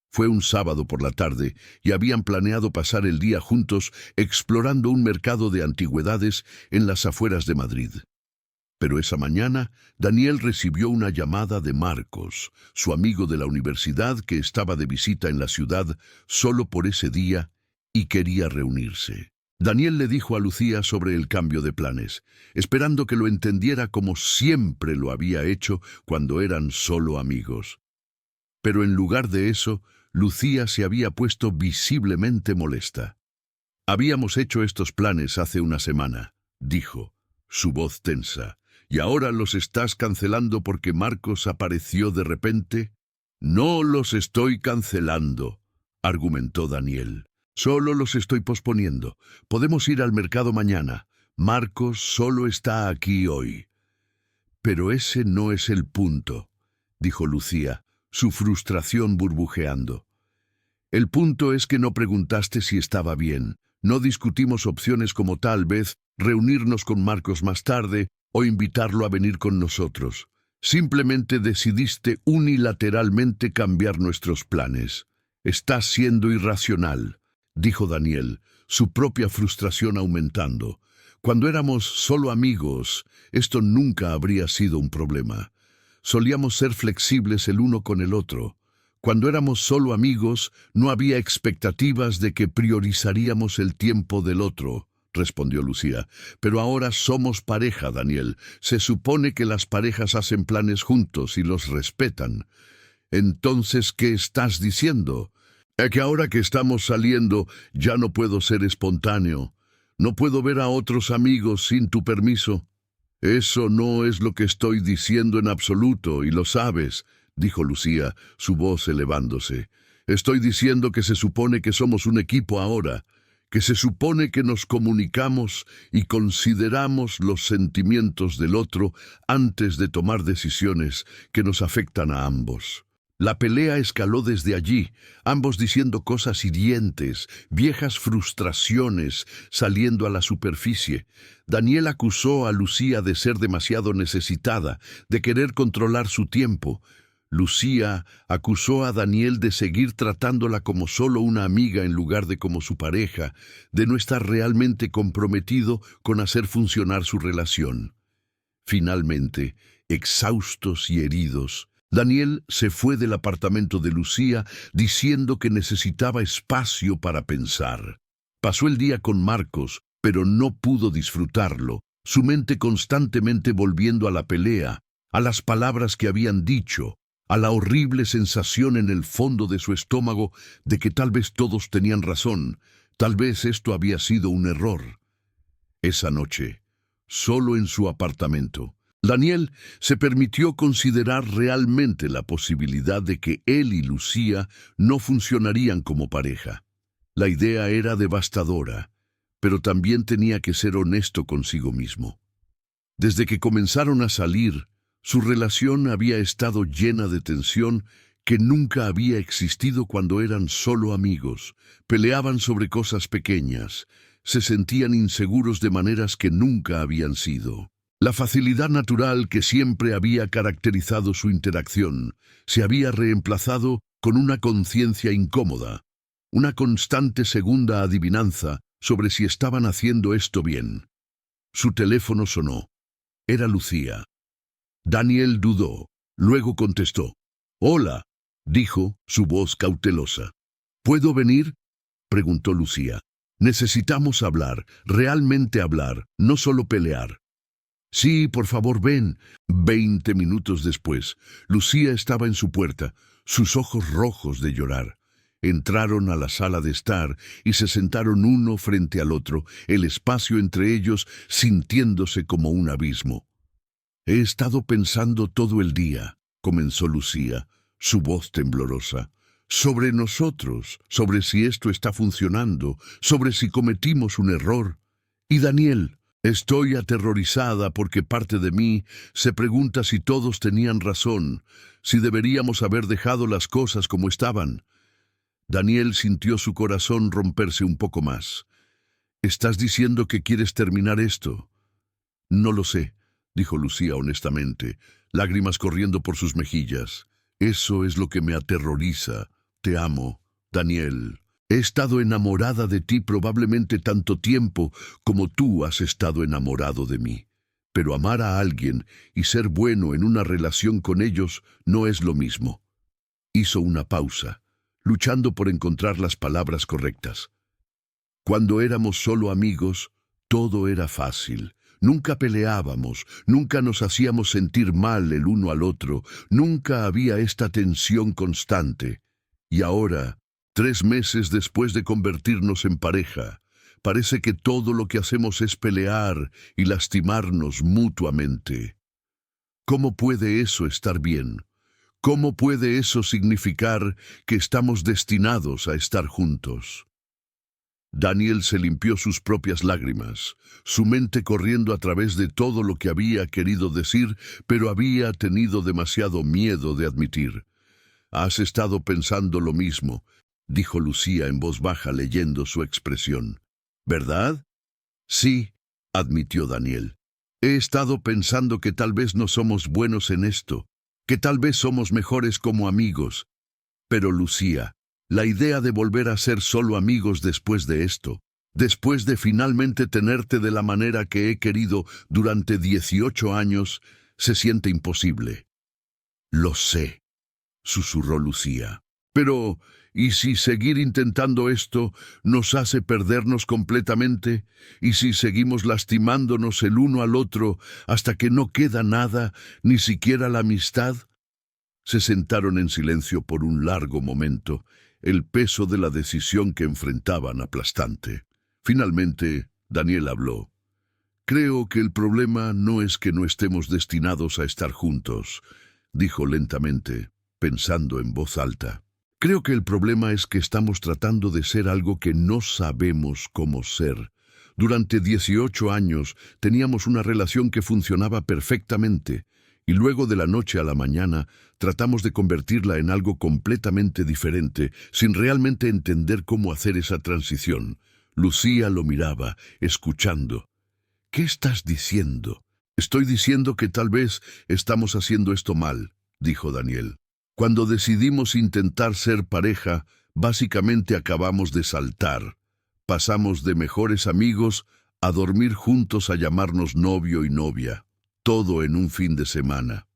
Fue un sábado por la tarde y habían planeado pasar el día juntos explorando un mercado de antigüedades en las afueras de Madrid. Pero esa mañana, Daniel recibió una llamada de Marcos, su amigo de la universidad que estaba de visita en la ciudad solo por ese día y quería reunirse. Daniel le dijo a Lucía sobre el cambio de planes, esperando que lo entendiera como siempre lo había hecho cuando eran solo amigos. Pero en lugar de eso, Lucía se había puesto visiblemente molesta. «Habíamos hecho estos planes hace una semana», dijo, su voz tensa. «¿Y ahora los estás cancelando porque Marcos apareció de repente?» «No los estoy cancelando», argumentó Daniel. «Solo los estoy posponiendo. Podemos ir al mercado mañana. Marcos solo está aquí hoy». «Pero ese no es el punto», dijo Lucía, su frustración burbujeando. «El punto es que no preguntaste si estaba bien. No discutimos opciones como tal vez reunirnos con Marcos más tarde o invitarlo a venir con nosotros. Simplemente decidiste unilateralmente cambiar nuestros planes. Estás siendo irracional», dijo Daniel, su propia frustración aumentando. «Cuando éramos solo amigos, esto nunca habría sido un problema. Solíamos ser flexibles el uno con el otro. Cuando éramos solo amigos, no había expectativas de que priorizaríamos el tiempo del otro», respondió Lucía. «Pero ahora somos pareja, Daniel. Se supone que las parejas hacen planes juntos y los respetan. Entonces, ¿qué estás diciendo? Que ahora que estamos saliendo, ya no puedo ser espontáneo. No puedo ver a otros amigos sin tu permiso». «Eso no es lo que estoy diciendo en absoluto, y lo sabes», dijo Lucía, su voz elevándose. «Estoy diciendo que se supone que somos un equipo ahora, que se supone que nos comunicamos y consideramos los sentimientos del otro antes de tomar decisiones que nos afectan a ambos». La pelea escaló desde allí, ambos diciendo cosas hirientes, viejas frustraciones saliendo a la superficie. Daniel acusó a Lucía de ser demasiado necesitada, de querer controlar su tiempo. Lucía acusó a Daniel de seguir tratándola como solo una amiga en lugar de como su pareja, de no estar realmente comprometido con hacer funcionar su relación. Finalmente, exhaustos y heridos, Daniel se fue del apartamento de Lucía diciendo que necesitaba espacio para pensar. Pasó el día con Marcos, pero no pudo disfrutarlo, su mente constantemente volviendo a la pelea, a las palabras que habían dicho, a la horrible sensación en el fondo de su estómago de que tal vez todos tenían razón, tal vez esto había sido un error. Esa noche, solo en su apartamento, Daniel se permitió considerar realmente la posibilidad de que él y Lucía no funcionarían como pareja. La idea era devastadora, pero también tenía que ser honesto consigo mismo. Desde que comenzaron a salir, su relación había estado llena de tensión que nunca había existido cuando eran solo amigos. Peleaban sobre cosas pequeñas, se sentían inseguros de maneras que nunca habían sido. La facilidad natural que siempre había caracterizado su interacción se había reemplazado con una conciencia incómoda, una constante segunda adivinanza sobre si estaban haciendo esto bien. Su teléfono sonó. Era Lucía. Daniel dudó, luego contestó. «Hola», dijo, su voz cautelosa. «¿Puedo venir?», preguntó Lucía. «Necesitamos hablar, realmente hablar, no solo pelear». «Sí, por favor, ven». 20 minutos después, Lucía estaba en su puerta, sus ojos rojos de llorar. Entraron a la sala de estar y se sentaron uno frente al otro, el espacio entre ellos sintiéndose como un abismo. «He estado pensando todo el día», comenzó Lucía, su voz temblorosa, «sobre nosotros, sobre si esto está funcionando, sobre si cometimos un error. Y Daniel, estoy aterrorizada porque parte de mí se pregunta si todos tenían razón, si deberíamos haber dejado las cosas como estaban». Daniel sintió su corazón romperse un poco más. «¿Estás diciendo que quieres terminar esto?» «No lo sé», dijo Lucía honestamente, lágrimas corriendo por sus mejillas. «Eso es lo que me aterroriza. Te amo, Daniel. He estado enamorada de ti probablemente tanto tiempo como tú has estado enamorado de mí. pero amar a alguien y ser bueno en una relación con ellos no es lo mismo. Hizo una pausa, luchando por encontrar las palabras correctas. Cuando éramos solo amigos, todo era fácil. Nunca peleábamos, nunca nos hacíamos sentir mal el uno al otro, nunca había esta tensión constante. Y ahora, 3 meses después de convertirnos en pareja, parece que todo lo que hacemos es pelear y lastimarnos mutuamente. ¿Cómo puede eso estar bien? ¿Cómo puede eso significar que estamos destinados a estar juntos? Daniel se limpió sus propias lágrimas, su mente corriendo a través de todo lo que había querido decir, pero había tenido demasiado miedo de admitir. «Has estado pensando lo mismo», dijo Lucía en voz baja leyendo su expresión. «¿Verdad?» «Sí», admitió Daniel. «He estado pensando que tal vez no somos buenos en esto, que tal vez somos mejores como amigos. Pero Lucía, la idea de volver a ser solo amigos después de esto, después de finalmente tenerte de la manera que he querido durante 18 años, se siente imposible». «Lo sé», susurró Lucía. «Pero, ¿y si seguir intentando esto nos hace perdernos completamente? ¿Y si seguimos lastimándonos el uno al otro hasta que no queda nada, ni siquiera la amistad?» Se sentaron en silencio por un largo momento, el peso de la decisión que enfrentaban aplastante. Finalmente, Daniel habló. «Creo que el problema no es que no estemos destinados a estar juntos», dijo lentamente, pensando en voz alta. «Creo que el problema es que estamos tratando de ser algo que no sabemos cómo ser. Durante 18 años teníamos una relación que funcionaba perfectamente, y luego de la noche a la mañana tratamos de convertirla en algo completamente diferente, sin realmente entender cómo hacer esa transición». Lucía lo miraba, escuchando. «¿Qué estás diciendo?» «Estoy diciendo que tal vez estamos haciendo esto mal», dijo Daniel. «Cuando decidimos intentar ser pareja, básicamente acabamos de saltar. Pasamos de mejores amigos a dormir juntos a llamarnos novio y novia. Todo en un fin de semana.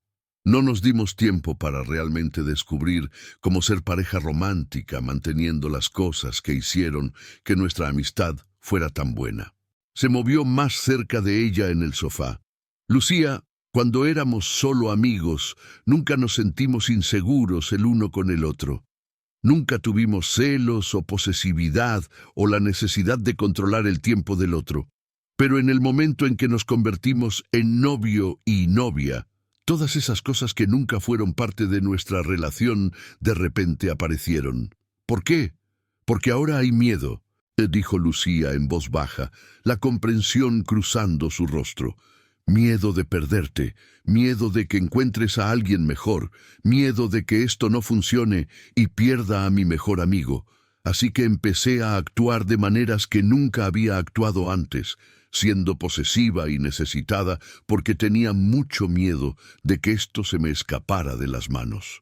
No nos dimos tiempo para realmente descubrir cómo ser pareja romántica, manteniendo las cosas que hicieron que nuestra amistad fuera tan buena». Se movió más cerca de ella en el sofá. «Lucía, cuando éramos solo amigos, nunca nos sentimos inseguros el uno con el otro. Nunca tuvimos celos o posesividad o la necesidad de controlar el tiempo del otro. Pero en el momento en que nos convertimos en novio y novia, todas esas cosas que nunca fueron parte de nuestra relación de repente aparecieron. ¿Por qué? Porque ahora hay miedo», dijo Lucía en voz baja, la comprensión cruzando su rostro. «Miedo de perderte, miedo de que encuentres a alguien mejor, miedo de que esto no funcione y pierda a mi mejor amigo. Así que empecé a actuar de maneras que nunca había actuado antes, siendo posesiva y necesitada porque tenía mucho miedo de que esto se me escapara de las manos.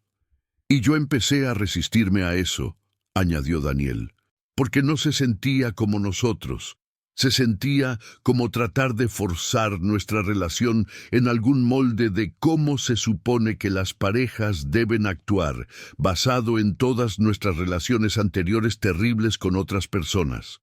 Y yo empecé a resistirme a eso», añadió Daniel, «porque no se sentía como nosotros. Se sentía como tratar de forzar nuestra relación en algún molde de cómo se supone que las parejas deben actuar, basado en todas nuestras relaciones anteriores terribles con otras personas.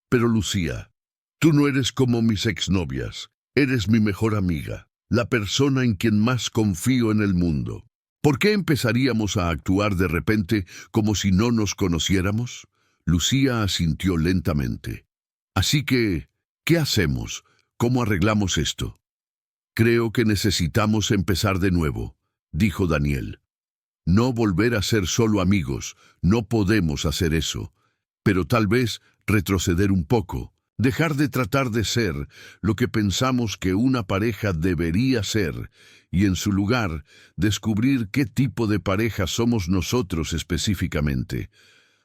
Pero Lucía, tú no eres como mis exnovias. Eres mi mejor amiga, la persona en quien más confío en el mundo. ¿Por qué empezaríamos a actuar de repente como si no nos conociéramos?» Lucía asintió lentamente. «Así que, ¿qué hacemos? ¿Cómo arreglamos esto?» «Creo que necesitamos empezar de nuevo», dijo Daniel. «No volver a ser solo amigos, no podemos hacer eso. Pero tal vez retroceder un poco, dejar de tratar de ser lo que pensamos que una pareja debería ser, y en su lugar, descubrir qué tipo de pareja somos nosotros específicamente.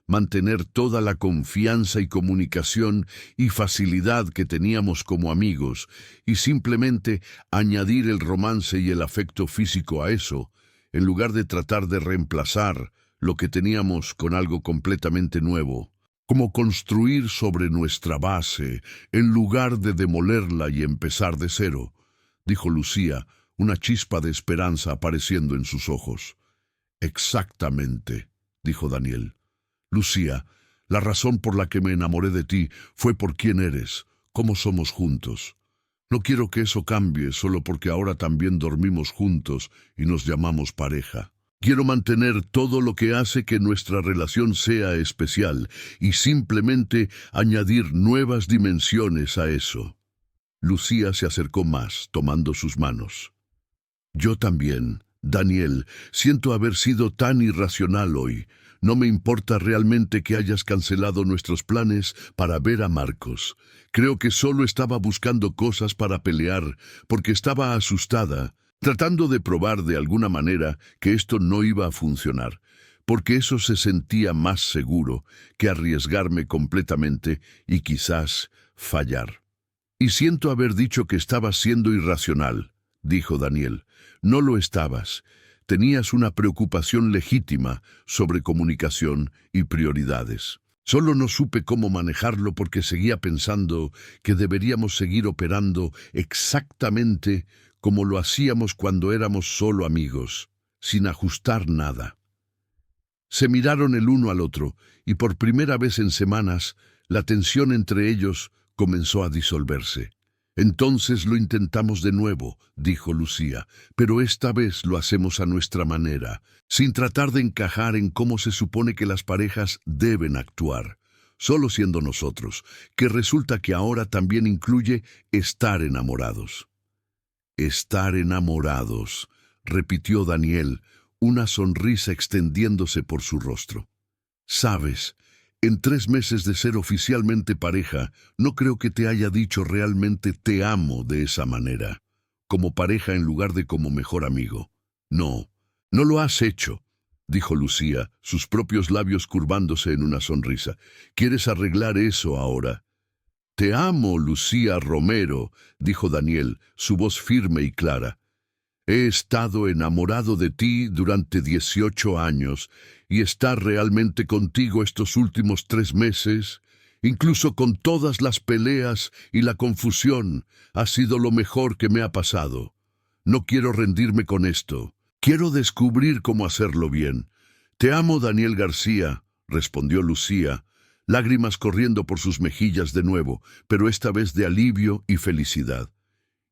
Mantener toda la confianza y comunicación y facilidad que teníamos como amigos, y simplemente añadir el romance y el afecto físico a eso, en lugar de tratar de reemplazar lo que teníamos con algo completamente nuevo. Como construir sobre nuestra base, en lugar de demolerla y empezar de cero. dijo Lucía, una chispa de esperanza apareciendo en sus ojos. Exactamente, dijo Daniel. Lucía, la razón por la que me enamoré de ti fue por quién eres, cómo somos juntos. No quiero que eso cambie solo porque ahora también dormimos juntos y nos llamamos pareja. Quiero mantener todo lo que hace que nuestra relación sea especial y simplemente añadir nuevas dimensiones a eso. Lucía se acercó más, tomando sus manos. Yo también, Daniel, siento haber sido tan irracional hoy. No me importa realmente que hayas cancelado nuestros planes para ver a Marcos. Creo que solo estaba buscando cosas para pelear, porque estaba asustada, tratando de probar de alguna manera que esto no iba a funcionar, porque eso se sentía más seguro que arriesgarme completamente y quizás fallar. Y siento haber dicho que estabas siendo irracional, dijo Daniel. No lo estabas. Tenías una preocupación legítima sobre comunicación y prioridades. Solo no supe cómo manejarlo porque seguía pensando que deberíamos seguir operando exactamente como lo hacíamos cuando éramos solo amigos, sin ajustar nada. Se miraron el uno al otro y por primera vez en semanas la tensión entre ellos comenzó a disolverse. Entonces lo intentamos de nuevo, dijo Lucía, pero esta vez lo hacemos a nuestra manera, sin tratar de encajar en cómo se supone que las parejas deben actuar, solo siendo nosotros, que resulta que ahora también incluye estar enamorados. Estar enamorados, repitió Daniel, una sonrisa extendiéndose por su rostro. Sabes, en 3 meses de ser oficialmente pareja, no creo que te haya dicho realmente te amo de esa manera, como pareja en lugar de como mejor amigo. No, no lo has hecho, dijo Lucía, sus propios labios curvándose en una sonrisa. ¿Quieres arreglar eso ahora? Te amo, Lucía Romero, dijo Daniel, su voz firme y clara. He estado enamorado de ti durante 18 años y estar realmente contigo estos últimos 3 meses, incluso con todas las peleas y la confusión, ha sido lo mejor que me ha pasado. No quiero rendirme con esto. Quiero descubrir cómo hacerlo bien. Te amo, Daniel García, respondió Lucía, lágrimas corriendo por sus mejillas de nuevo, pero esta vez de alivio y felicidad.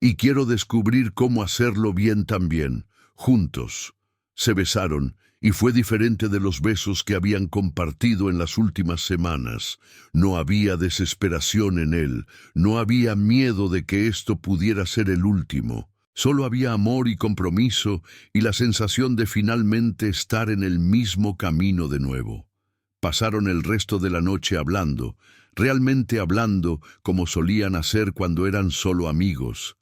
Y quiero descubrir cómo hacerlo bien también, juntos. Se besaron, y fue diferente de los besos que habían compartido en las últimas semanas. No había desesperación en él, no había miedo de que esto pudiera ser el último. Solo había amor y compromiso y la sensación de finalmente estar en el mismo camino de nuevo. Pasaron el resto de la noche hablando, realmente hablando como solían hacer cuando eran solo amigos.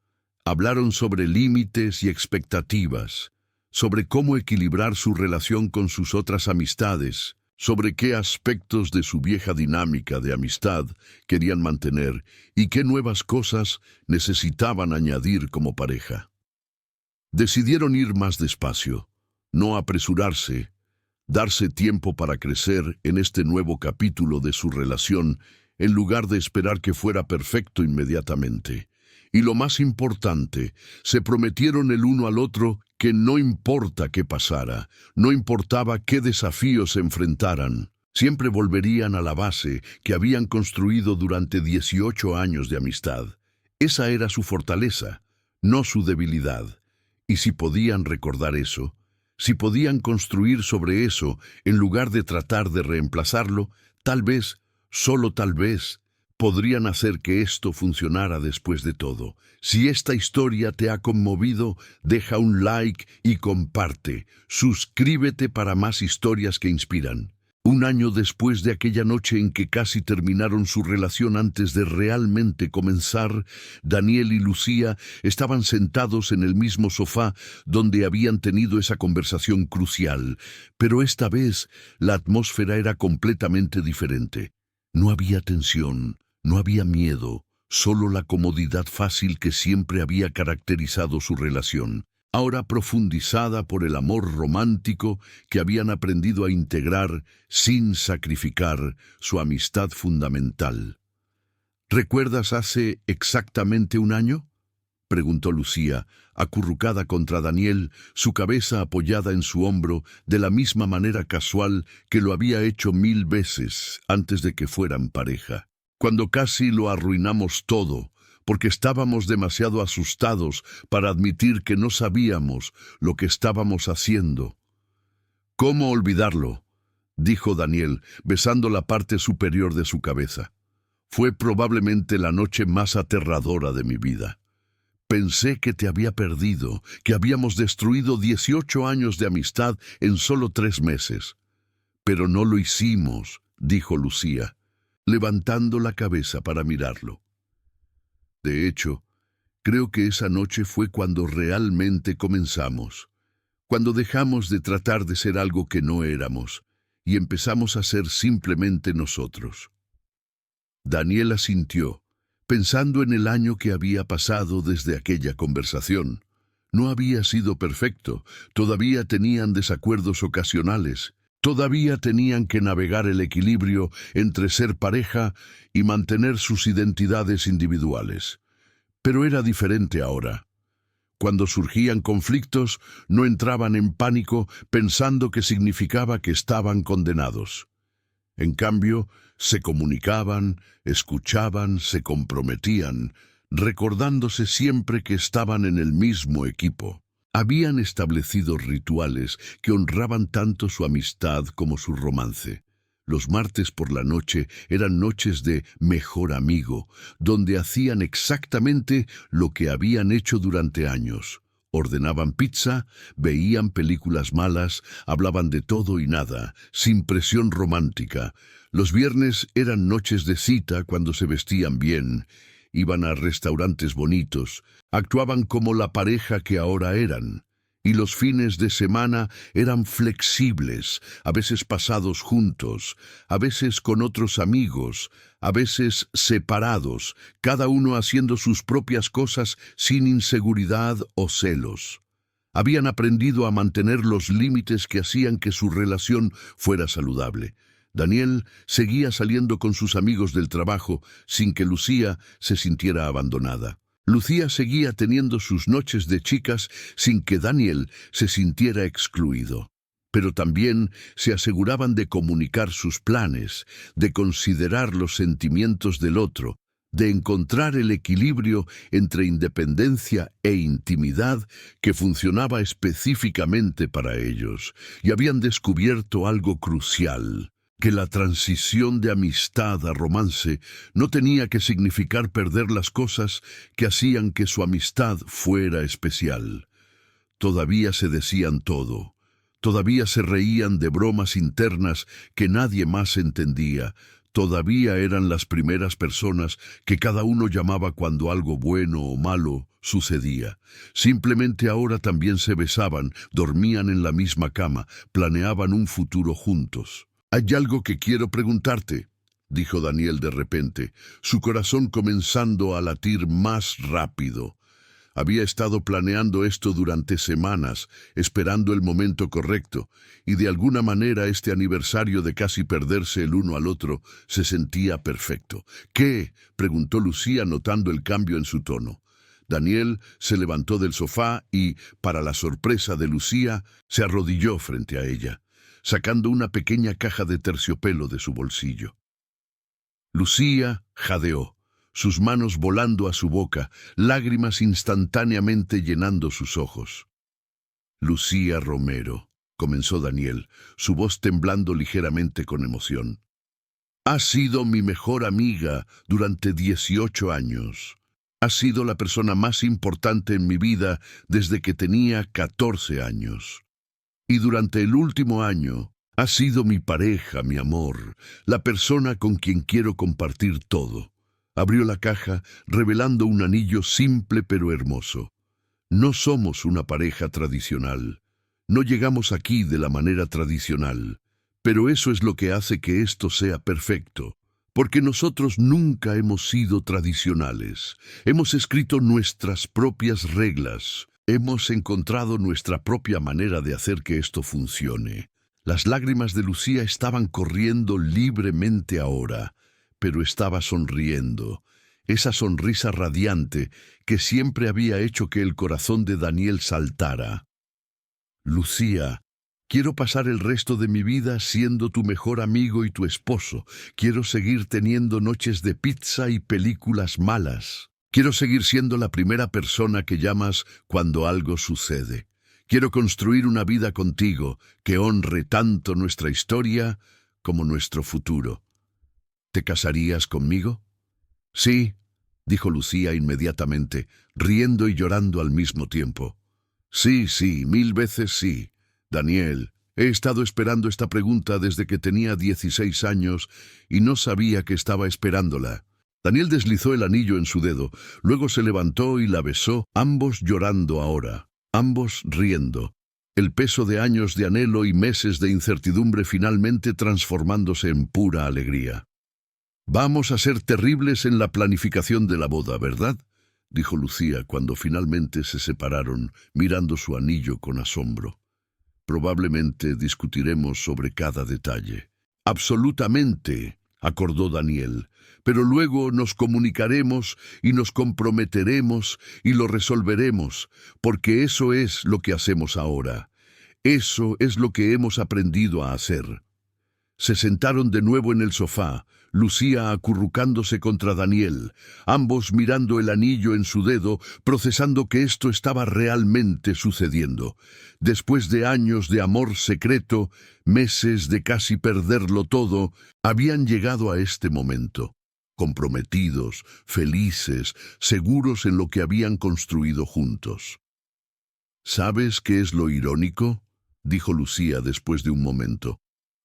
Hablaron sobre límites y expectativas, sobre cómo equilibrar su relación con sus otras amistades, sobre qué aspectos de su vieja dinámica de amistad querían mantener y qué nuevas cosas necesitaban añadir como pareja. Decidieron ir más despacio, no apresurarse, darse tiempo para crecer en este nuevo capítulo de su relación en lugar de esperar que fuera perfecto inmediatamente. Y lo más importante, se prometieron el uno al otro que no importa qué pasara, no importaba qué desafíos se enfrentaran, siempre volverían a la base que habían construido durante 18 años de amistad. Esa era su fortaleza, no su debilidad. Y si podían recordar eso, si podían construir sobre eso en lugar de tratar de reemplazarlo, tal vez, solo tal vez, podrían hacer que esto funcionara después de todo. Si esta historia te ha conmovido, deja un like y comparte. Suscríbete para más historias que inspiran. 1 año después de aquella noche en que casi terminaron su relación antes de realmente comenzar, Daniel y Lucía estaban sentados en el mismo sofá donde habían tenido esa conversación crucial, pero esta vez la atmósfera era completamente diferente. No había tensión. No había miedo, solo la comodidad fácil que siempre había caracterizado su relación, ahora profundizada por el amor romántico que habían aprendido a integrar sin sacrificar su amistad fundamental. ¿Recuerdas hace exactamente 1 año? preguntó Lucía, acurrucada contra Daniel, su cabeza apoyada en su hombro, de la misma manera casual que lo había hecho 1000 veces antes de que fueran pareja. Cuando casi lo arruinamos todo, porque estábamos demasiado asustados para admitir que no sabíamos lo que estábamos haciendo. ¿Cómo olvidarlo?, dijo Daniel, besando la parte superior de su cabeza. Fue probablemente la noche más aterradora de mi vida. Pensé que te había perdido, que habíamos destruido 18 años de amistad en solo 3 meses. Pero no lo hicimos, dijo Lucía, levantando la cabeza para mirarlo. De hecho, creo que esa noche fue cuando realmente comenzamos, cuando dejamos de tratar de ser algo que no éramos y empezamos a ser simplemente nosotros. Daniel asintió, pensando en el año que había pasado desde aquella conversación. No había sido perfecto, todavía tenían desacuerdos ocasionales, todavía tenían que navegar el equilibrio entre ser pareja y mantener sus identidades individuales. Pero era diferente ahora. Cuando surgían conflictos, no entraban en pánico pensando que significaba que estaban condenados. En cambio, se comunicaban, escuchaban, se comprometían, recordándose siempre que estaban en el mismo equipo. Habían establecido rituales que honraban tanto su amistad como su romance. Los martes por la noche eran noches de mejor amigo, donde hacían exactamente lo que habían hecho durante años. Ordenaban pizza, veían películas malas, hablaban de todo y nada, sin presión romántica. Los viernes eran noches de cita cuando se vestían bien, iban a restaurantes bonitos, actuaban como la pareja que ahora eran. Y los fines de semana eran flexibles, a veces pasados juntos, a veces con otros amigos, a veces separados, cada uno haciendo sus propias cosas sin inseguridad o celos. Habían aprendido a mantener los límites que hacían que su relación fuera saludable. Daniel seguía saliendo con sus amigos del trabajo sin que Lucía se sintiera abandonada. Lucía seguía teniendo sus noches de chicas sin que Daniel se sintiera excluido. Pero también se aseguraban de comunicar sus planes, de considerar los sentimientos del otro, de encontrar el equilibrio entre independencia e intimidad que funcionaba específicamente para ellos. Y habían descubierto algo crucial: que la transición de amistad a romance no tenía que significar perder las cosas que hacían que su amistad fuera especial. Todavía se decían todo, todavía se reían de bromas internas que nadie más entendía, todavía eran las primeras personas que cada uno llamaba cuando algo bueno o malo sucedía. Simplemente ahora también se besaban, dormían en la misma cama, planeaban un futuro juntos. «Hay algo que quiero preguntarte», dijo Daniel de repente, su corazón comenzando a latir más rápido. Había estado planeando esto durante semanas, esperando el momento correcto, y de alguna manera este aniversario de casi perderse el uno al otro se sentía perfecto. «¿Qué?», preguntó Lucía notando el cambio en su tono. Daniel se levantó del sofá y, para la sorpresa de Lucía, se arrodilló frente a ella, sacando una pequeña caja de terciopelo de su bolsillo. Lucía jadeó, sus manos volando a su boca, lágrimas instantáneamente llenando sus ojos. «Lucía Romero», comenzó Daniel, su voz temblando ligeramente con emoción. «Has sido mi mejor amiga durante 18 años. Has sido la persona más importante en mi vida desde que tenía 14 años. Y durante el último año, has sido mi pareja, mi amor, la persona con quien quiero compartir todo». Abrió la caja, revelando un anillo simple pero hermoso. «No somos una pareja tradicional. No llegamos aquí de la manera tradicional. Pero eso es lo que hace que esto sea perfecto. Porque nosotros nunca hemos sido tradicionales. Hemos escrito nuestras propias reglas. Hemos encontrado nuestra propia manera de hacer que esto funcione». Las lágrimas de Lucía estaban corriendo libremente ahora, pero estaba sonriendo, esa sonrisa radiante que siempre había hecho que el corazón de Daniel saltara. Lucía, quiero pasar el resto de mi vida siendo tu mejor amigo y tu esposo. Quiero seguir teniendo noches de pizza y películas malas. Quiero seguir siendo la primera persona que llamas cuando algo sucede. Quiero construir una vida contigo que honre tanto nuestra historia como nuestro futuro. ¿Te casarías conmigo? Sí, dijo Lucía inmediatamente, riendo y llorando al mismo tiempo. Sí, 1000 veces sí. Daniel, he estado esperando esta pregunta desde que tenía 16 años y no sabía que estaba esperándola. Daniel deslizó el anillo en su dedo, luego se levantó y la besó, ambos llorando ahora, ambos riendo. El peso de años de anhelo y meses de incertidumbre finalmente transformándose en pura alegría. Vamos a ser terribles en la planificación de la boda, ¿verdad?, dijo Lucía cuando finalmente se separaron, mirando su anillo con asombro. Probablemente discutiremos sobre cada detalle. Absolutamente, acordó Daniel, pero luego nos comunicaremos y nos comprometeremos y lo resolveremos, porque eso es lo que hacemos ahora. Eso es lo que hemos aprendido a hacer. Se sentaron de nuevo en el sofá, Lucía acurrucándose contra Daniel, ambos mirando el anillo en su dedo, procesando que esto estaba realmente sucediendo. Después de años de amor secreto, meses de casi perderlo todo, habían llegado a este momento, comprometidos, felices, seguros en lo que habían construido juntos. ¿Sabes qué es lo irónico?, dijo Lucía después de un momento.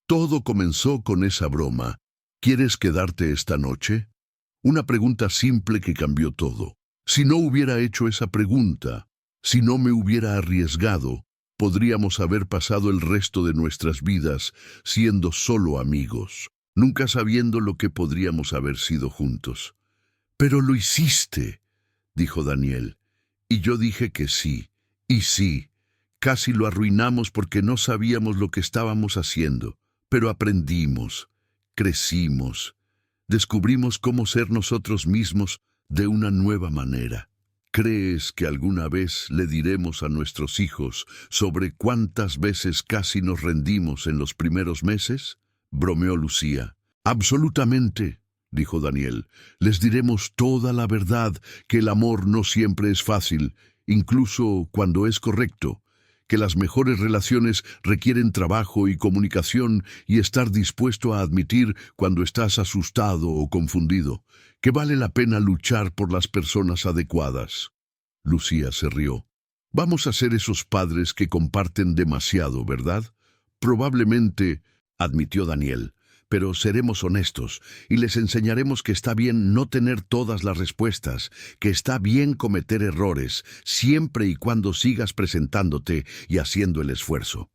Todo comenzó con esa broma. ¿Quieres quedarte esta noche? Una pregunta simple que cambió todo. Si no hubiera hecho esa pregunta, si no me hubiera arriesgado, podríamos haber pasado el resto de nuestras vidas siendo solo amigos, nunca sabiendo lo que podríamos haber sido juntos. Pero lo hiciste, dijo Daniel, y yo dije que sí, y sí. Casi lo arruinamos porque no sabíamos lo que estábamos haciendo. Pero aprendimos, crecimos, descubrimos cómo ser nosotros mismos de una nueva manera. ¿Crees que alguna vez le diremos a nuestros hijos sobre cuántas veces casi nos rendimos en los primeros meses?, bromeó Lucía. Absolutamente, dijo Daniel. Les diremos toda la verdad, que el amor no siempre es fácil, incluso cuando es correcto. Que las mejores relaciones requieren trabajo y comunicación y estar dispuesto a admitir cuando estás asustado o confundido, que vale la pena luchar por las personas adecuadas. Lucía se rió. Vamos a ser esos padres que comparten demasiado, ¿verdad? Probablemente, admitió Daniel, pero seremos honestos y les enseñaremos que está bien no tener todas las respuestas, que está bien cometer errores, siempre y cuando sigas presentándote y haciendo el esfuerzo.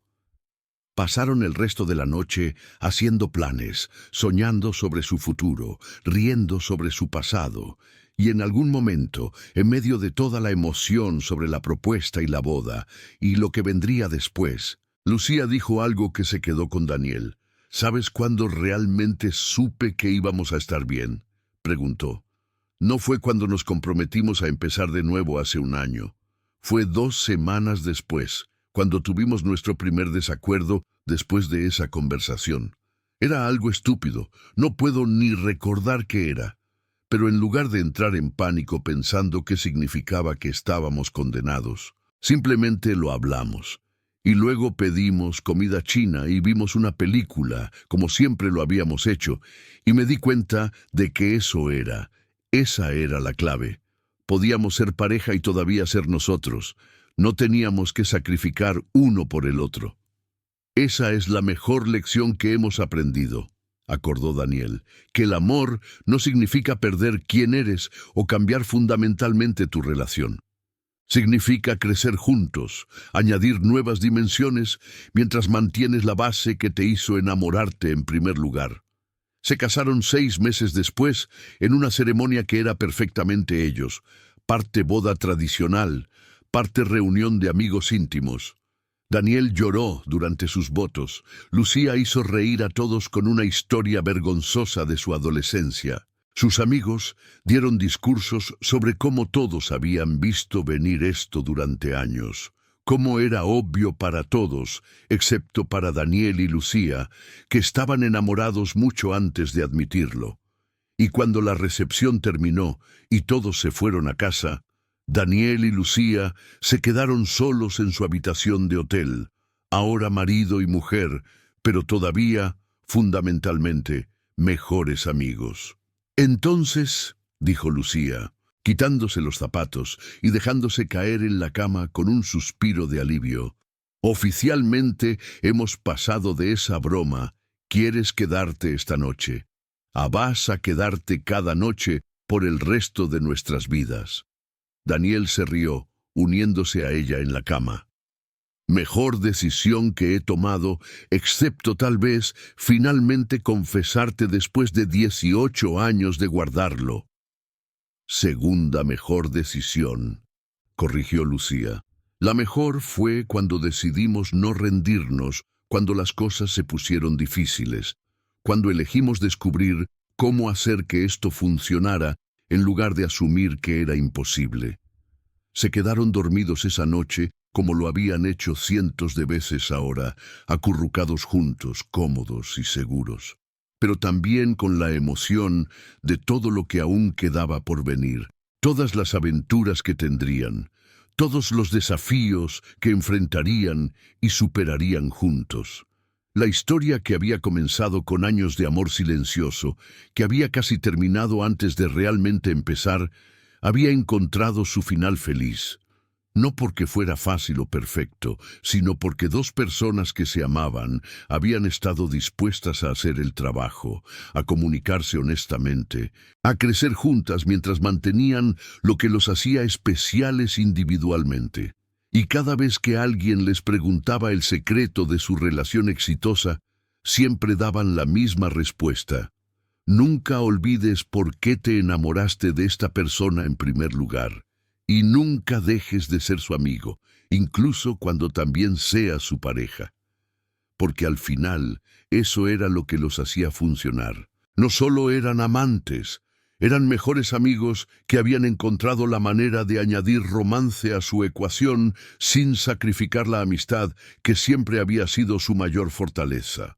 Pasaron el resto de la noche haciendo planes, soñando sobre su futuro, riendo sobre su pasado, y en algún momento, en medio de toda la emoción sobre la propuesta y la boda, y lo que vendría después, Lucía dijo algo que se quedó con Daniel. ¿Sabes cuándo realmente supe que íbamos a estar bien?, preguntó. No fue cuando nos comprometimos a empezar de nuevo hace un año. Fue 2 semanas después, cuando tuvimos nuestro primer desacuerdo después de esa conversación. Era algo estúpido, no puedo ni recordar qué era. Pero en lugar de entrar en pánico pensando qué significaba que estábamos condenados, simplemente lo hablamos. Y luego pedimos comida china y vimos una película, como siempre lo habíamos hecho, y me di cuenta de que esa era la clave. Podíamos ser pareja y todavía ser nosotros. No teníamos que sacrificar uno por el otro. Esa es la mejor lección que hemos aprendido, acordó Daniel, que el amor no significa perder quién eres o cambiar fundamentalmente tu relación. Significa crecer juntos, añadir nuevas dimensiones, mientras mantienes la base que te hizo enamorarte en primer lugar. Se casaron 6 meses después, en una ceremonia que era perfectamente ellos, parte boda tradicional, parte reunión de amigos íntimos. Daniel lloró durante sus votos. Lucía hizo reír a todos con una historia vergonzosa de su adolescencia. Sus amigos dieron discursos sobre cómo todos habían visto venir esto durante años, cómo era obvio para todos, excepto para Daniel y Lucía, que estaban enamorados mucho antes de admitirlo. Y cuando la recepción terminó y todos se fueron a casa, Daniel y Lucía se quedaron solos en su habitación de hotel, ahora marido y mujer, pero todavía, fundamentalmente, mejores amigos. Entonces, dijo Lucía, quitándose los zapatos y dejándose caer en la cama con un suspiro de alivio, oficialmente hemos pasado de esa broma. ¿Quieres quedarte esta noche? Vas a quedarte cada noche por el resto de nuestras vidas. Daniel se rió, uniéndose a ella en la cama. Mejor decisión que he tomado, excepto tal vez finalmente confesarte después de 18 años de guardarlo. Segunda mejor decisión, corrigió Lucía. La mejor fue cuando decidimos no rendirnos, cuando las cosas se pusieron difíciles, cuando elegimos descubrir cómo hacer que esto funcionara en lugar de asumir que era imposible. Se quedaron dormidos esa noche como lo habían hecho cientos de veces ahora, acurrucados juntos, cómodos y seguros, pero también con la emoción de todo lo que aún quedaba por venir, todas las aventuras que tendrían, todos los desafíos que enfrentarían y superarían juntos. La historia que había comenzado con años de amor silencioso, que había casi terminado antes de realmente empezar, había encontrado su final feliz. No porque fuera fácil o perfecto, sino porque dos personas que se amaban habían estado dispuestas a hacer el trabajo, a comunicarse honestamente, a crecer juntas mientras mantenían lo que los hacía especiales individualmente. Y cada vez que alguien les preguntaba el secreto de su relación exitosa, siempre daban la misma respuesta. Nunca olvides por qué te enamoraste de esta persona en primer lugar. Y nunca dejes de ser su amigo, incluso cuando también sea su pareja. Porque al final, eso era lo que los hacía funcionar. No solo eran amantes, eran mejores amigos que habían encontrado la manera de añadir romance a su ecuación sin sacrificar la amistad que siempre había sido su mayor fortaleza.